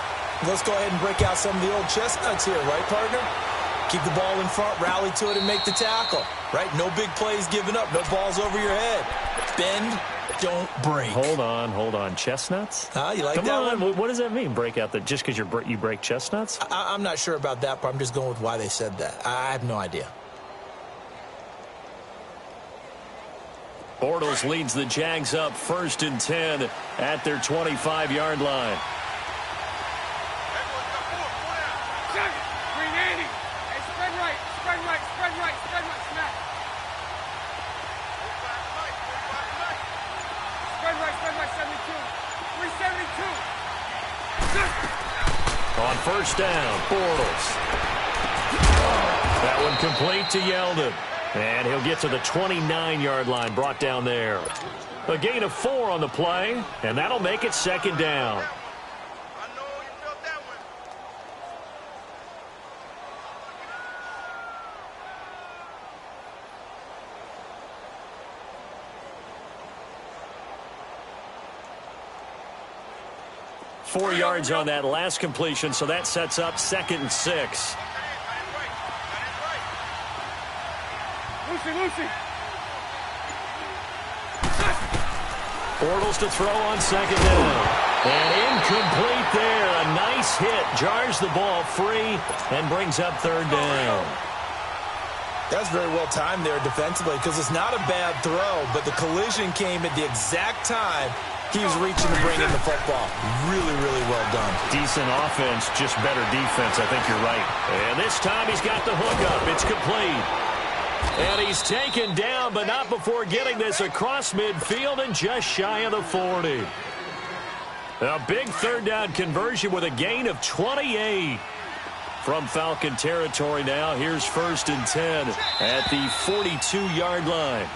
Let's go ahead and break out some of the old chestnuts here, right, partner? Keep the ball in front, rally to it, and make the tackle, right? No big plays given up, no balls over your head. Bend, don't break. Hold on. Chestnuts? You like Come that on. one? What does that mean, break out? Just because you break chestnuts? I'm not sure about that, but I'm just going with why they said that. I have no idea. Bortles leads the Jags up 1st and 10 at their 25-yard line. On 1st down, Bortles. That one complete to Yeldon. And he'll get to the 29-yard line, brought down there. A gain of 4 on the play, and that'll make it 2nd down. 4 yards on that last completion, so that sets up 2nd and 6. Lucy. Bortles to throw on 2nd down. And incomplete there. A nice hit. Jars the ball free and brings up 3rd down. That's very well timed there defensively because it's not a bad throw, but the collision came at the exact time he was reaching to bring in the football. Really, really well done. Decent offense, just better defense. I think you're right. And this time he's got the hook up. It's complete. And he's taken down, but not before getting this across midfield and just shy of the 40. A big 3rd down conversion with a gain of 28. From Falcon territory now, here's 1st and 10 at the 42-yard line.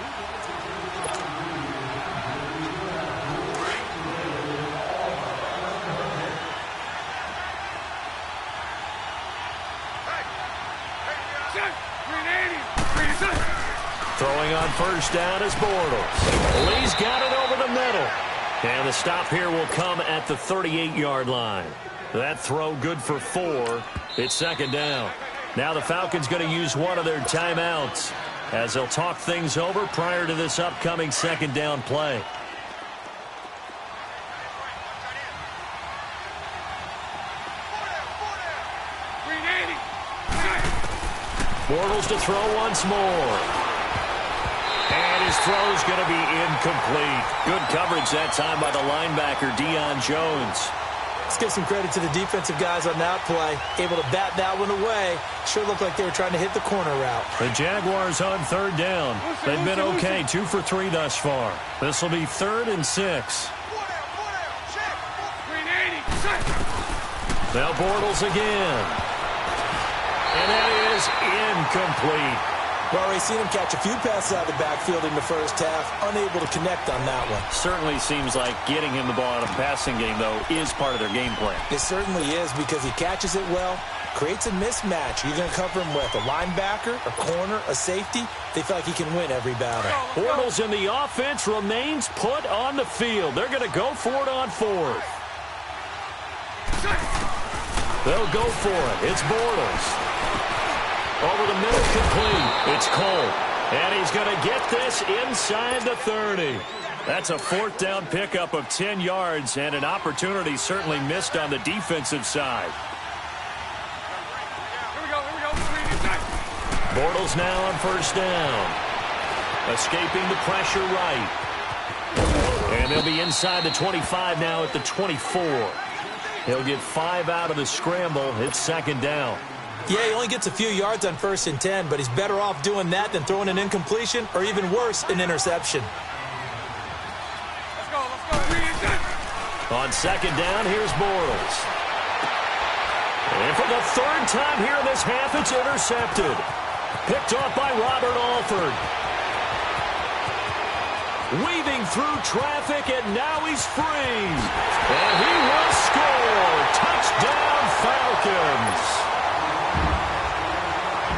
Throwing on 1st down is Bortles. Lee's got it over the middle. And the stop here will come at the 38-yard line. That throw good for 4. It's 2nd down. Now the Falcons going to use one of their timeouts as they'll talk things over prior to this upcoming 2nd down play. Bortles to throw once more. And his throw's going to be incomplete. Good coverage that time by the linebacker, Deion Jones. Let's give some credit to the defensive guys on that play. Able to bat that one away. Sure looked like they were trying to hit the corner route. The Jaguars on 3rd down. They've been okay, 2 for 3 thus far. This will be 3rd and 6. Now Bortles again. And that is incomplete. Well, we've seen him catch a few passes out of the backfield in the first half, unable to connect on that one. Certainly seems like getting him the ball in a passing game, though, is part of their game plan. It certainly is because he catches it well, creates a mismatch. You're going to cover him with a linebacker, a corner, a safety. They feel like he can win every battle. Bortles in the offense remains put on the field. They're going to go for it on fourth. They'll go for it. It's Bortles. Over the middle, complete. It's Cole. And he's going to get this inside the 30. That's a fourth down pickup of 10 yards and an opportunity certainly missed on the defensive side. Bortles now on first down. Escaping the pressure right. And they'll be inside the 25 now at the 24. He'll get 5 out of the scramble. It's second down. Yeah, he only gets a few yards on 1st and 10, but he's better off doing that than throwing an incompletion or even worse, an interception. Let's go. On second down, here's Bortles. And for the third time here in this half, it's intercepted. Picked off by Robert Alford. Weaving through traffic, and now he's free. And he will score. Touchdown, Falcons.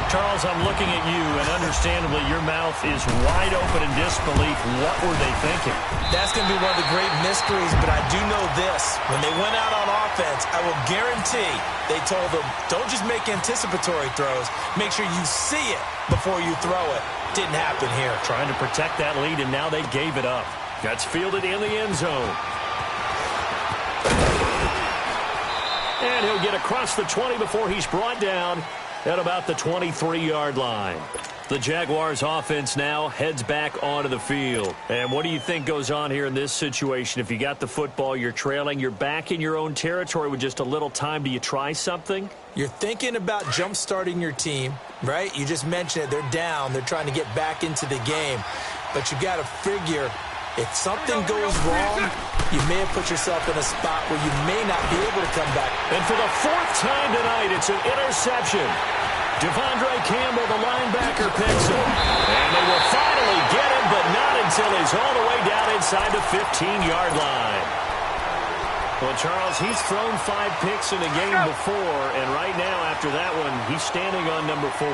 Charles, I'm looking at you, and understandably, your mouth is wide open in disbelief. What were they thinking? That's going to be one of the great mysteries, but I do know this. When they went out on offense, I will guarantee they told them, don't just make anticipatory throws. Make sure you see it before you throw it. Didn't happen here. Trying to protect that lead, and now they gave it up. That's fielded in the end zone. And he'll get across the 20 before he's brought down at about the 23-yard line. The Jaguars offense now heads back onto the field. And what do you think goes on here in this situation? If you got the football, you're trailing, you're back in your own territory with just a little time. Do you try something? You're thinking about jump-starting your team, right? You just mentioned it. They're down. They're trying to get back into the game. But you got to figure, if something goes wrong, you may have put yourself in a spot where you may not be able to come back. And for the fourth time tonight, it's an interception. Devondre Campbell, the linebacker, picks him. And they will finally get him, but not until he's all the way down inside the 15-yard line. Well, Charles, he's thrown 5 picks in a game before, and right now, after that one, he's standing on number 4.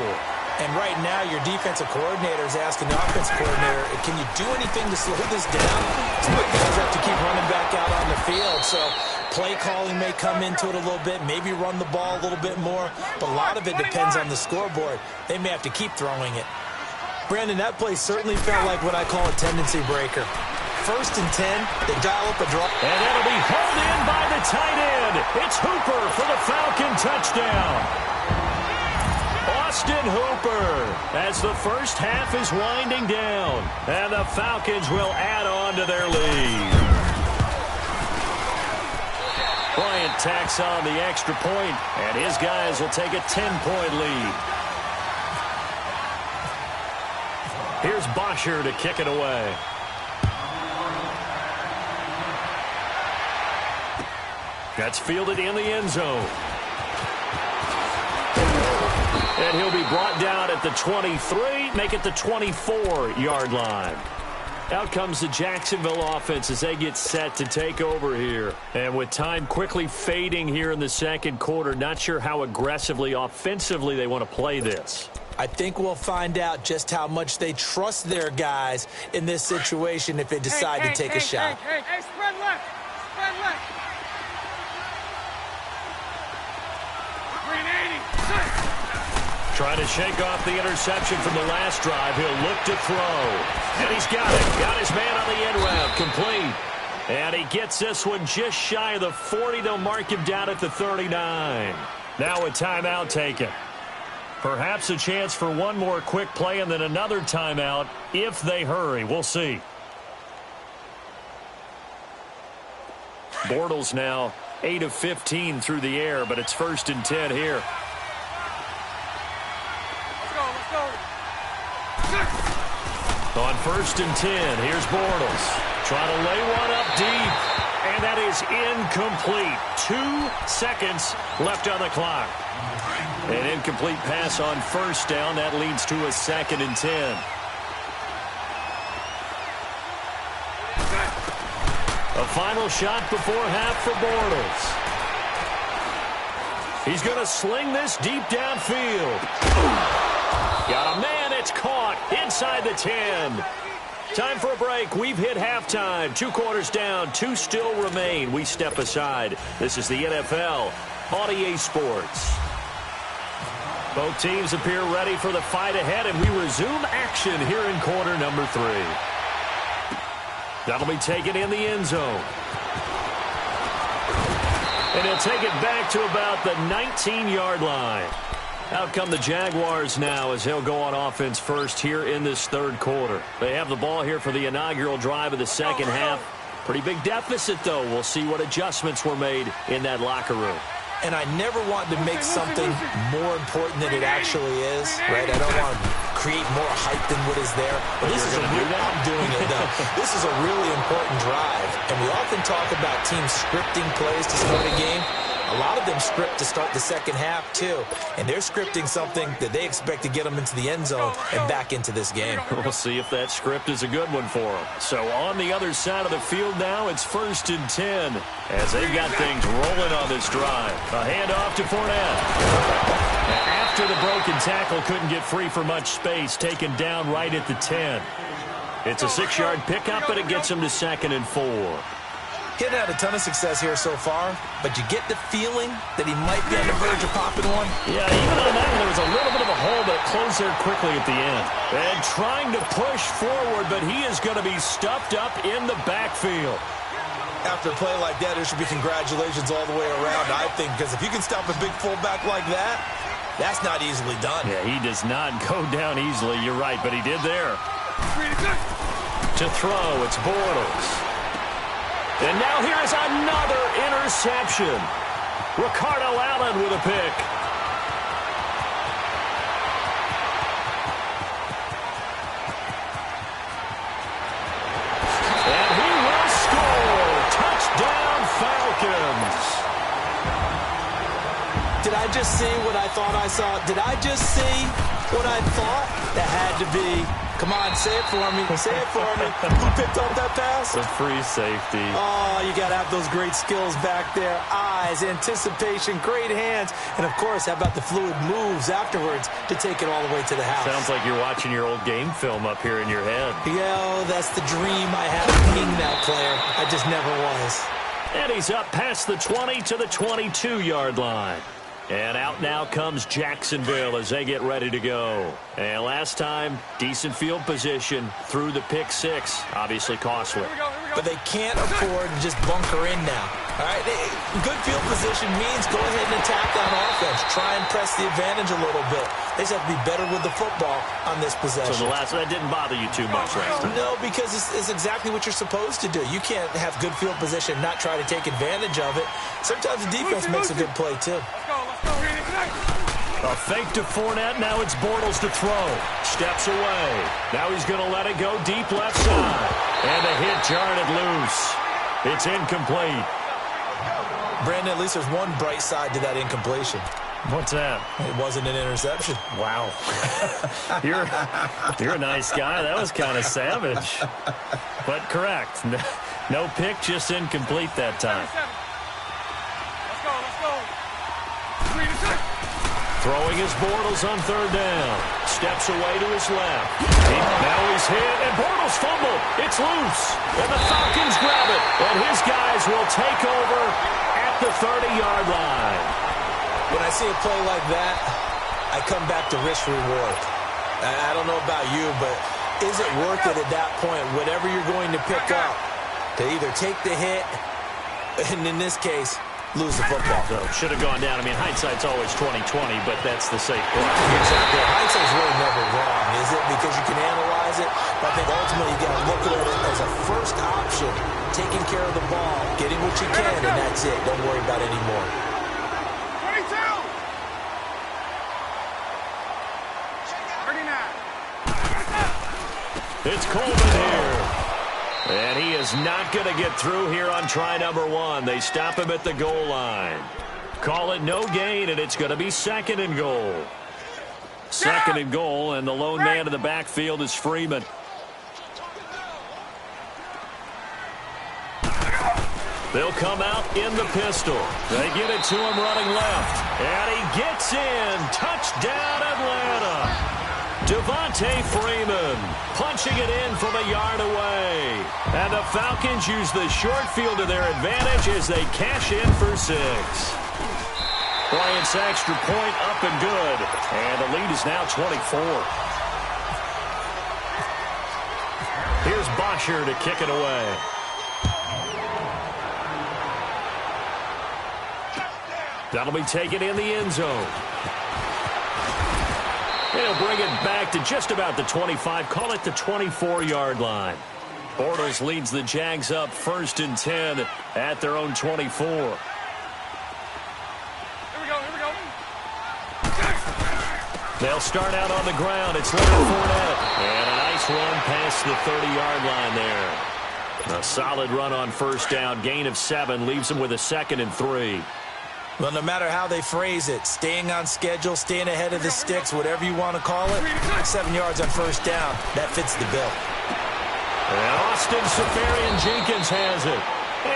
And right now, your defensive coordinator is asking the offensive coordinator, can you do anything to slow this down? Some of the guys have to keep running back out on the field, so play calling may come into it a little bit, maybe run the ball a little bit more, but a lot of it depends on the scoreboard. They may have to keep throwing it. Brandon, that play certainly felt like what I call a tendency breaker. 1st and 10, they dial up a draw. And that'll be hauled in by the tight end. It's Hooper for the Falcon touchdown. Austin Hooper, as the first half is winding down, and the Falcons will add on to their lead. Bryant tacks on the extra point, and his guys will take a 10-point lead. Here's Bosher to kick it away. That's fielded in the end zone. And he'll be brought down at the 23, make it the 24-yard line. Out comes the Jacksonville offense as they get set to take over here. And with time quickly fading here in the second quarter, not sure how aggressively, offensively they want to play this. I think we'll find out just how much they trust their guys in this situation if they decide to take a shot. Hey, spread left. Spread left. 380. Trying to shake off the interception from the last drive. He'll look to throw. And he's got it. Got his man on the end route. Complete. And he gets this one just shy of the 40. They'll mark him down at the 39. Now a timeout taken. Perhaps a chance for one more quick play and then another timeout if they hurry. We'll see. Bortles now 8 of 15 through the air, but it's 1st and 10 here. On 1st and 10, here's Bortles. Trying to lay one up deep. and that is incomplete. 2 seconds left on the clock. An incomplete pass on first down. That leads to a 2nd and 10. A final shot before half for Bortles. He's going to sling this deep downfield. Got a man. It's caught inside the 10. Time for a break. We've hit halftime. 2 quarters down. 2 still remain. We step aside. This is the NFL on EA Sports. Both teams appear ready for the fight ahead, and we resume action here in quarter number 3. That'll be taken in the end zone. And he'll take it back to about the 19-yard line. Out come the Jaguars now as they'll go on offense first here in this 3rd quarter. They have the ball here for the inaugural drive of the 2nd half. Pretty big deficit, though. We'll see what adjustments were made in that locker room. And I never want to make something more important than it actually is, right? I don't want to create more hype than what is there. But this is I'm doing it now. This is a really important drive. And we often talk about teams scripting plays to start a game. A lot of them script to start the 2nd half, too. And they're scripting something that they expect to get them into the end zone and back into this game. We'll see if that script is a good one for them. So on the other side of the field now, it's 1st and 10 as they've got things rolling on this drive. A handoff to Fournette. After the broken tackle, couldn't get free for much space, taken down right at the 10. It's a 6-yard pickup, and it gets him to 2nd and 4. He hadn't had a ton of success here so far, but you get the feeling that he might be on the verge of popping one. Yeah, even on that one, there was a little bit of a hole, but it closed there quickly at the end. And trying to push forward, but he is going to be stuffed up in the backfield. After a play like that, there should be congratulations all the way around, I think, because if you can stop a big fullback like that, that's not easily done. Yeah, he does not go down easily. You're right, but he did there. To throw, it's Bortles. And now here's another interception. Ricardo Allen with a pick. And he will score. Touchdown, Falcons. Did I just see what I thought I saw? Did I just see what I thought? That had to be. Come on, say it for me. Say it for me. Who picked up that pass? The free safety. Oh, you got to have those great skills back there. Eyes, anticipation, great hands. And, of course, how about the fluid moves afterwards to take it all the way to the house? Sounds like you're watching your old game film up here in your head. Yeah, that's the dream I had of being that player. I just never was. And he's up past the 20 to the 22-yard line. And out now comes Jacksonville as they get ready to go. And last time, decent field position through the pick 6. Obviously costly. But they can't afford to just bunker in now. All right, good field position means go ahead and attack on offense. Try and press the advantage a little bit. They just have to be better with the football on this possession. So the last one, that didn't bother you too much last time? No, because it's exactly what you're supposed to do. You can't have good field position and not try to take advantage of it. Sometimes the defense makes a good play, too. A fake to Fournette. Now it's Bortles to throw. Steps away. Now he's going to let it go deep left side. And a hit jarred it loose. It's incomplete. Brandon, at least there's one bright side to that incompletion. What's that? It wasn't an interception. Wow. You're a nice guy. That was kind of savage. But correct. No pick, just incomplete that time. Throwing his Bortles on 3rd down. Steps away to his left. Now he's hit, and Bortles fumble. It's loose. And the Falcons grab it. And his guys will take over at the 30-yard line. When I see a play like that, I come back to risk-reward. I don't know about you, but is it worth it at that point, whatever you're going to pick up, to either take the hit, and in this case, lose the football? So should have gone down. I mean, hindsight's always 20/20, but that's the safe play. Exactly. Hindsight's really never wrong, is it? Because you can analyze it, but I think ultimately you got to look at it as a first option, taking care of the ball, getting what you can, and that's it. Don't worry about it anymore. 22! 39! It's Coleman here. And he is not going to get through here on try number 1. They stop him at the goal line. Call it no gain, and it's going to be 2nd and goal. 2nd and goal, and the lone man in the backfield is Freeman. They'll come out in the pistol. They give it to him running left. And he gets in. Touchdown, Atlanta. Devontae Freeman punching it in from a yard away. And the Falcons use the short field to their advantage as they cash in for 6. Bryant's extra point up and good. And the lead is now 24. Here's Bosher to kick it away. That'll be taken in the end zone. He'll bring it back to just about the 25. Call it the 24-yard line. Bortles leads the Jags up 1st and 10 at their own 24. Here we go. They'll start out on the ground. It's Leonard Fournette. And a nice run past the 30-yard line there. A solid run on 1st down. Gain of 7 leaves them with a 2nd and 3. Well, no matter how they phrase it, staying on schedule, staying ahead of the sticks, whatever you want to call it, 7 yards on 1st down, that fits the bill. And Austin Seferian-Jenkins has it.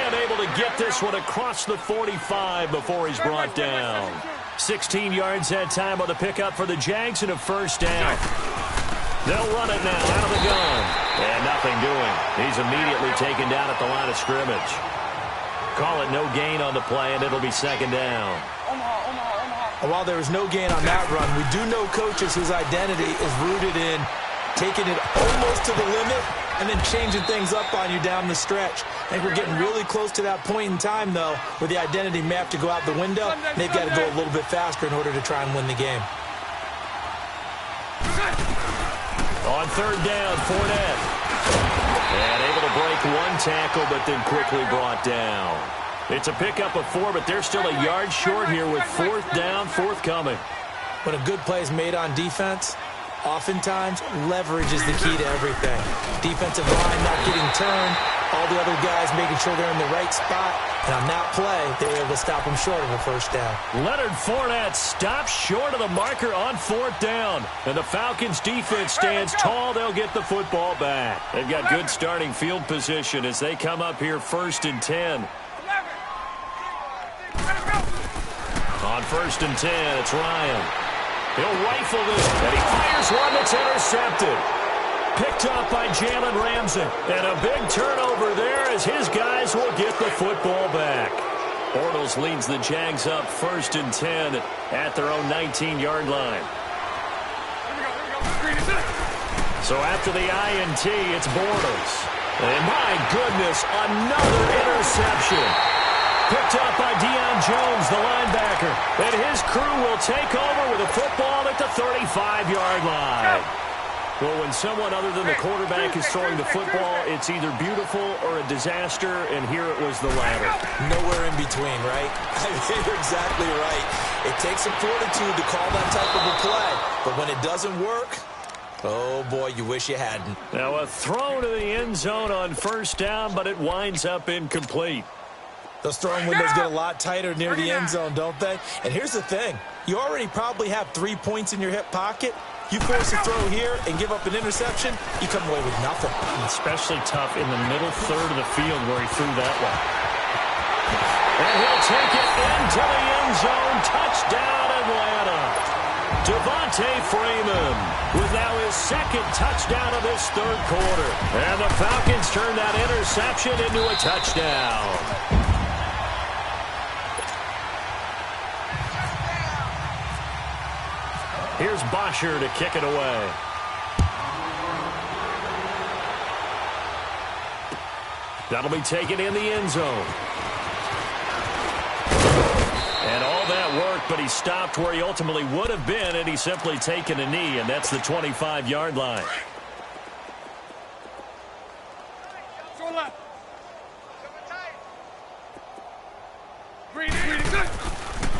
And able to get this one across the 45 before he's brought down. 16 yards that time on the pickup for the Jags and a 1st down. They'll run it now out of the gun. And nothing doing. He's immediately taken down at the line of scrimmage. Call it no gain on the play, and it'll be 2nd down. While there was no gain on that run, we do know coaches whose identity is rooted in taking it almost to the limit and then changing things up on you down the stretch. I think we're getting really close to that point in time, though, where the identity may have to go out the window. They've got to go a little bit faster in order to try and win the game. On 3rd down, Fournette. And able to break 1 tackle, but then quickly brought down. It's a pickup of 4, but they're still a yard short here with 4th down, forthcoming. When a good play is made on defense, oftentimes leverage is the key to everything. Defensive line not getting turned, all the other guys making sure they're in the right spot. And on that play, they were able to stop him short of a 1st down. Leonard Fournette stops short of the marker on 4th down. And the Falcons' defense stands tall. They'll get the football back. They've got good starting field position as they come up here 1st and 10. On 1st and 10, it's Ryan. He'll rifle this, and he fires one that's intercepted. Picked up by Jalen Ramsey. And a big turnover there as his guys will get the football back. Bortles leads the Jags up 1st and 10 at their own 19-yard line. So after the INT, it's Bortles. And my goodness, another interception. Picked up by Deion Jones, the linebacker. And his crew will take over with a football at the 35-yard line. Well, when someone other than the quarterback is throwing the football, it's either beautiful or a disaster, and here it was the latter. Nowhere in between, right? I mean, you're exactly right. It takes some fortitude to call that type of a play, but when it doesn't work, oh, boy, you wish you hadn't. Now a throw to the end zone on 1st down, but it winds up incomplete. Those throwing windows get a lot tighter near the end zone, don't they? And here's the thing. You already probably have 3 points in your hip pocket. You force a throw here and give up an interception, you come away with nothing. Especially tough in the middle third of the field where he threw that one. And he'll take it into the end zone. Touchdown, Atlanta. Devontae Freeman with now his 2nd touchdown of this 3rd quarter. And the Falcons turn that interception into a touchdown. Here's Bosher to kick it away. That'll be taken in the end zone. And all that worked, but he stopped where he ultimately would have been, and he's simply taken a knee, and that's the 25-yard line.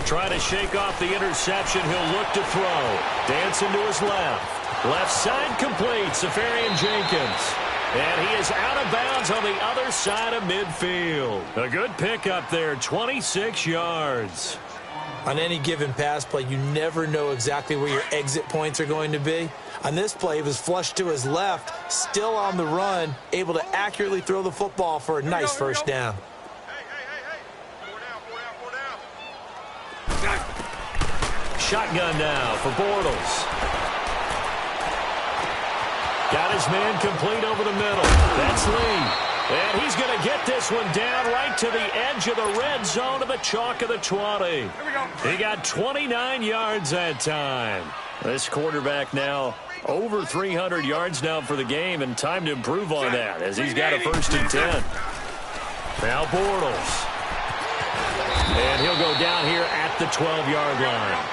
Trying to shake off the interception. He'll look to throw. Dancing to his left. Left side complete. Seferian-Jenkins. And he is out of bounds on the other side of midfield. A good pickup there, 26 yards. On any given pass play, you never know exactly where your exit points are going to be. On this play, he was flushed to his left, still on the run, able to accurately throw the football for a nice first down. Shotgun now for Bortles. Got his man complete over the middle. That's Lee. And he's going to get this one down right to the edge of the red zone of the chalk of the 20. He got 29 yards that time. This quarterback now over 300 yards now for the game, and time to improve on that as he's got a 1st and 10. Now Bortles. And he'll go down here at the 12-yard line.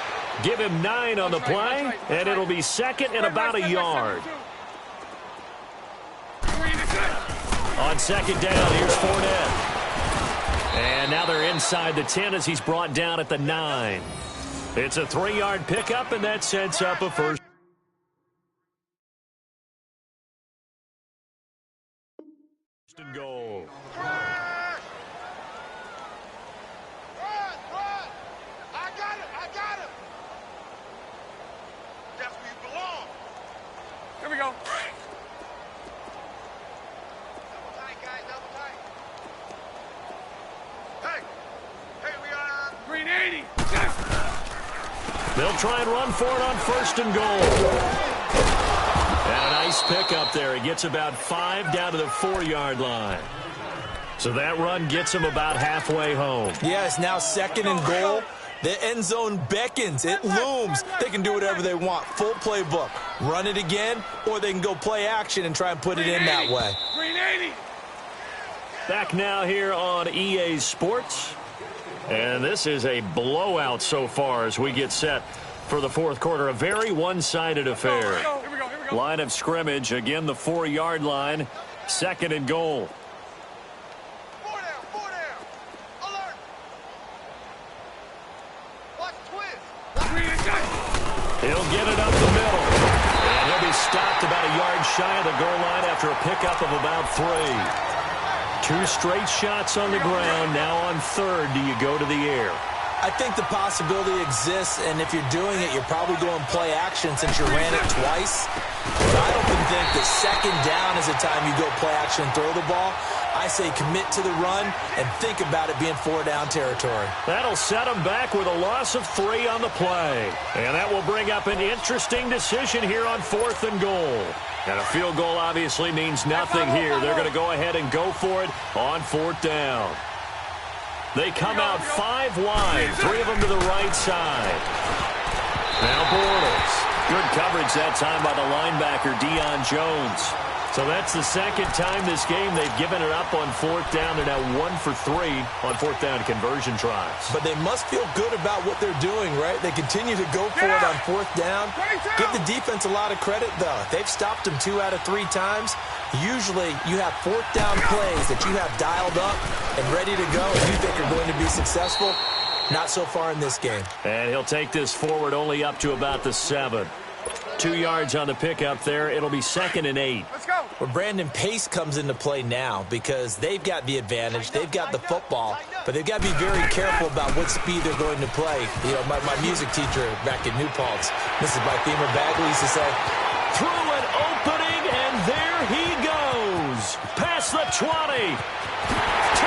Give him 9 on the play, and it'll be 2nd and about a yard. On 2nd down, here's Fournette. And now they're inside the 10 as he's brought down at the 9. It's a 3-yard pickup, and that sets up a first and goal. I got him. That's where you belong. Here we go. Green 80. They'll try and run for it on 1st and goal. And a nice pickup there. He gets about 5 down to the 4-yard line. So that run gets him about halfway home. Yeah, it's now 2nd and goal. The end zone beckons. It looms. They can do whatever they want. Full playbook. Run it again, or they can go play action and try and put it in that way. Green 80. Back now here on EA Sports. And this is a blowout so far as we get set for the 4th quarter. A very one-sided affair. Here we go. Line of scrimmage, again the 4-yard line. 2nd and goal. 4 down. Alert. Watch twist. He'll get it up the middle. And he'll be stopped about a yard shy of the goal line after a pickup of about 3. 2 straight shots on the ground. Now on 3rd, do you go to the air? I think the possibility exists, and if you're doing it, you're probably going play action since you ran it twice. But I don't think that 2nd down is the time you go play action and throw the ball. I say commit to the run and think about it being 4-down territory. That'll set them back with a loss of 3 on the play. And that will bring up an interesting decision here on 4th and goal. And a field goal obviously means nothing here. They're going to go ahead and go for it on 4th down. They come out 5 wide, 3 of them to the right side. Now Bortles. Good coverage that time by the linebacker, Deion Jones. So that's the 2nd time this game they've given it up on 4th down. They're now 1 for 3 on 4th down conversion tries. But they must feel good about what they're doing, right? They continue to go for it on 4th down. Give the defense a lot of credit, though. They've stopped them 2 out of 3 times. Usually you have 4th down plays that you have dialed up and ready to go and you think are going to be successful. Not so far in this game. And he'll take this forward only up to about the 7. 2 yards on the pickup there. It'll be 2nd and 8. Let's go. Well, Brandon, pace comes into play now because they've got the advantage. They've got the football, but they've got to be very careful about what speed they're going to play. You know, my music teacher back in New Paltz, Mrs. Bythemer Bagley, used to say, through an opening, and there he goes. Past the 20. To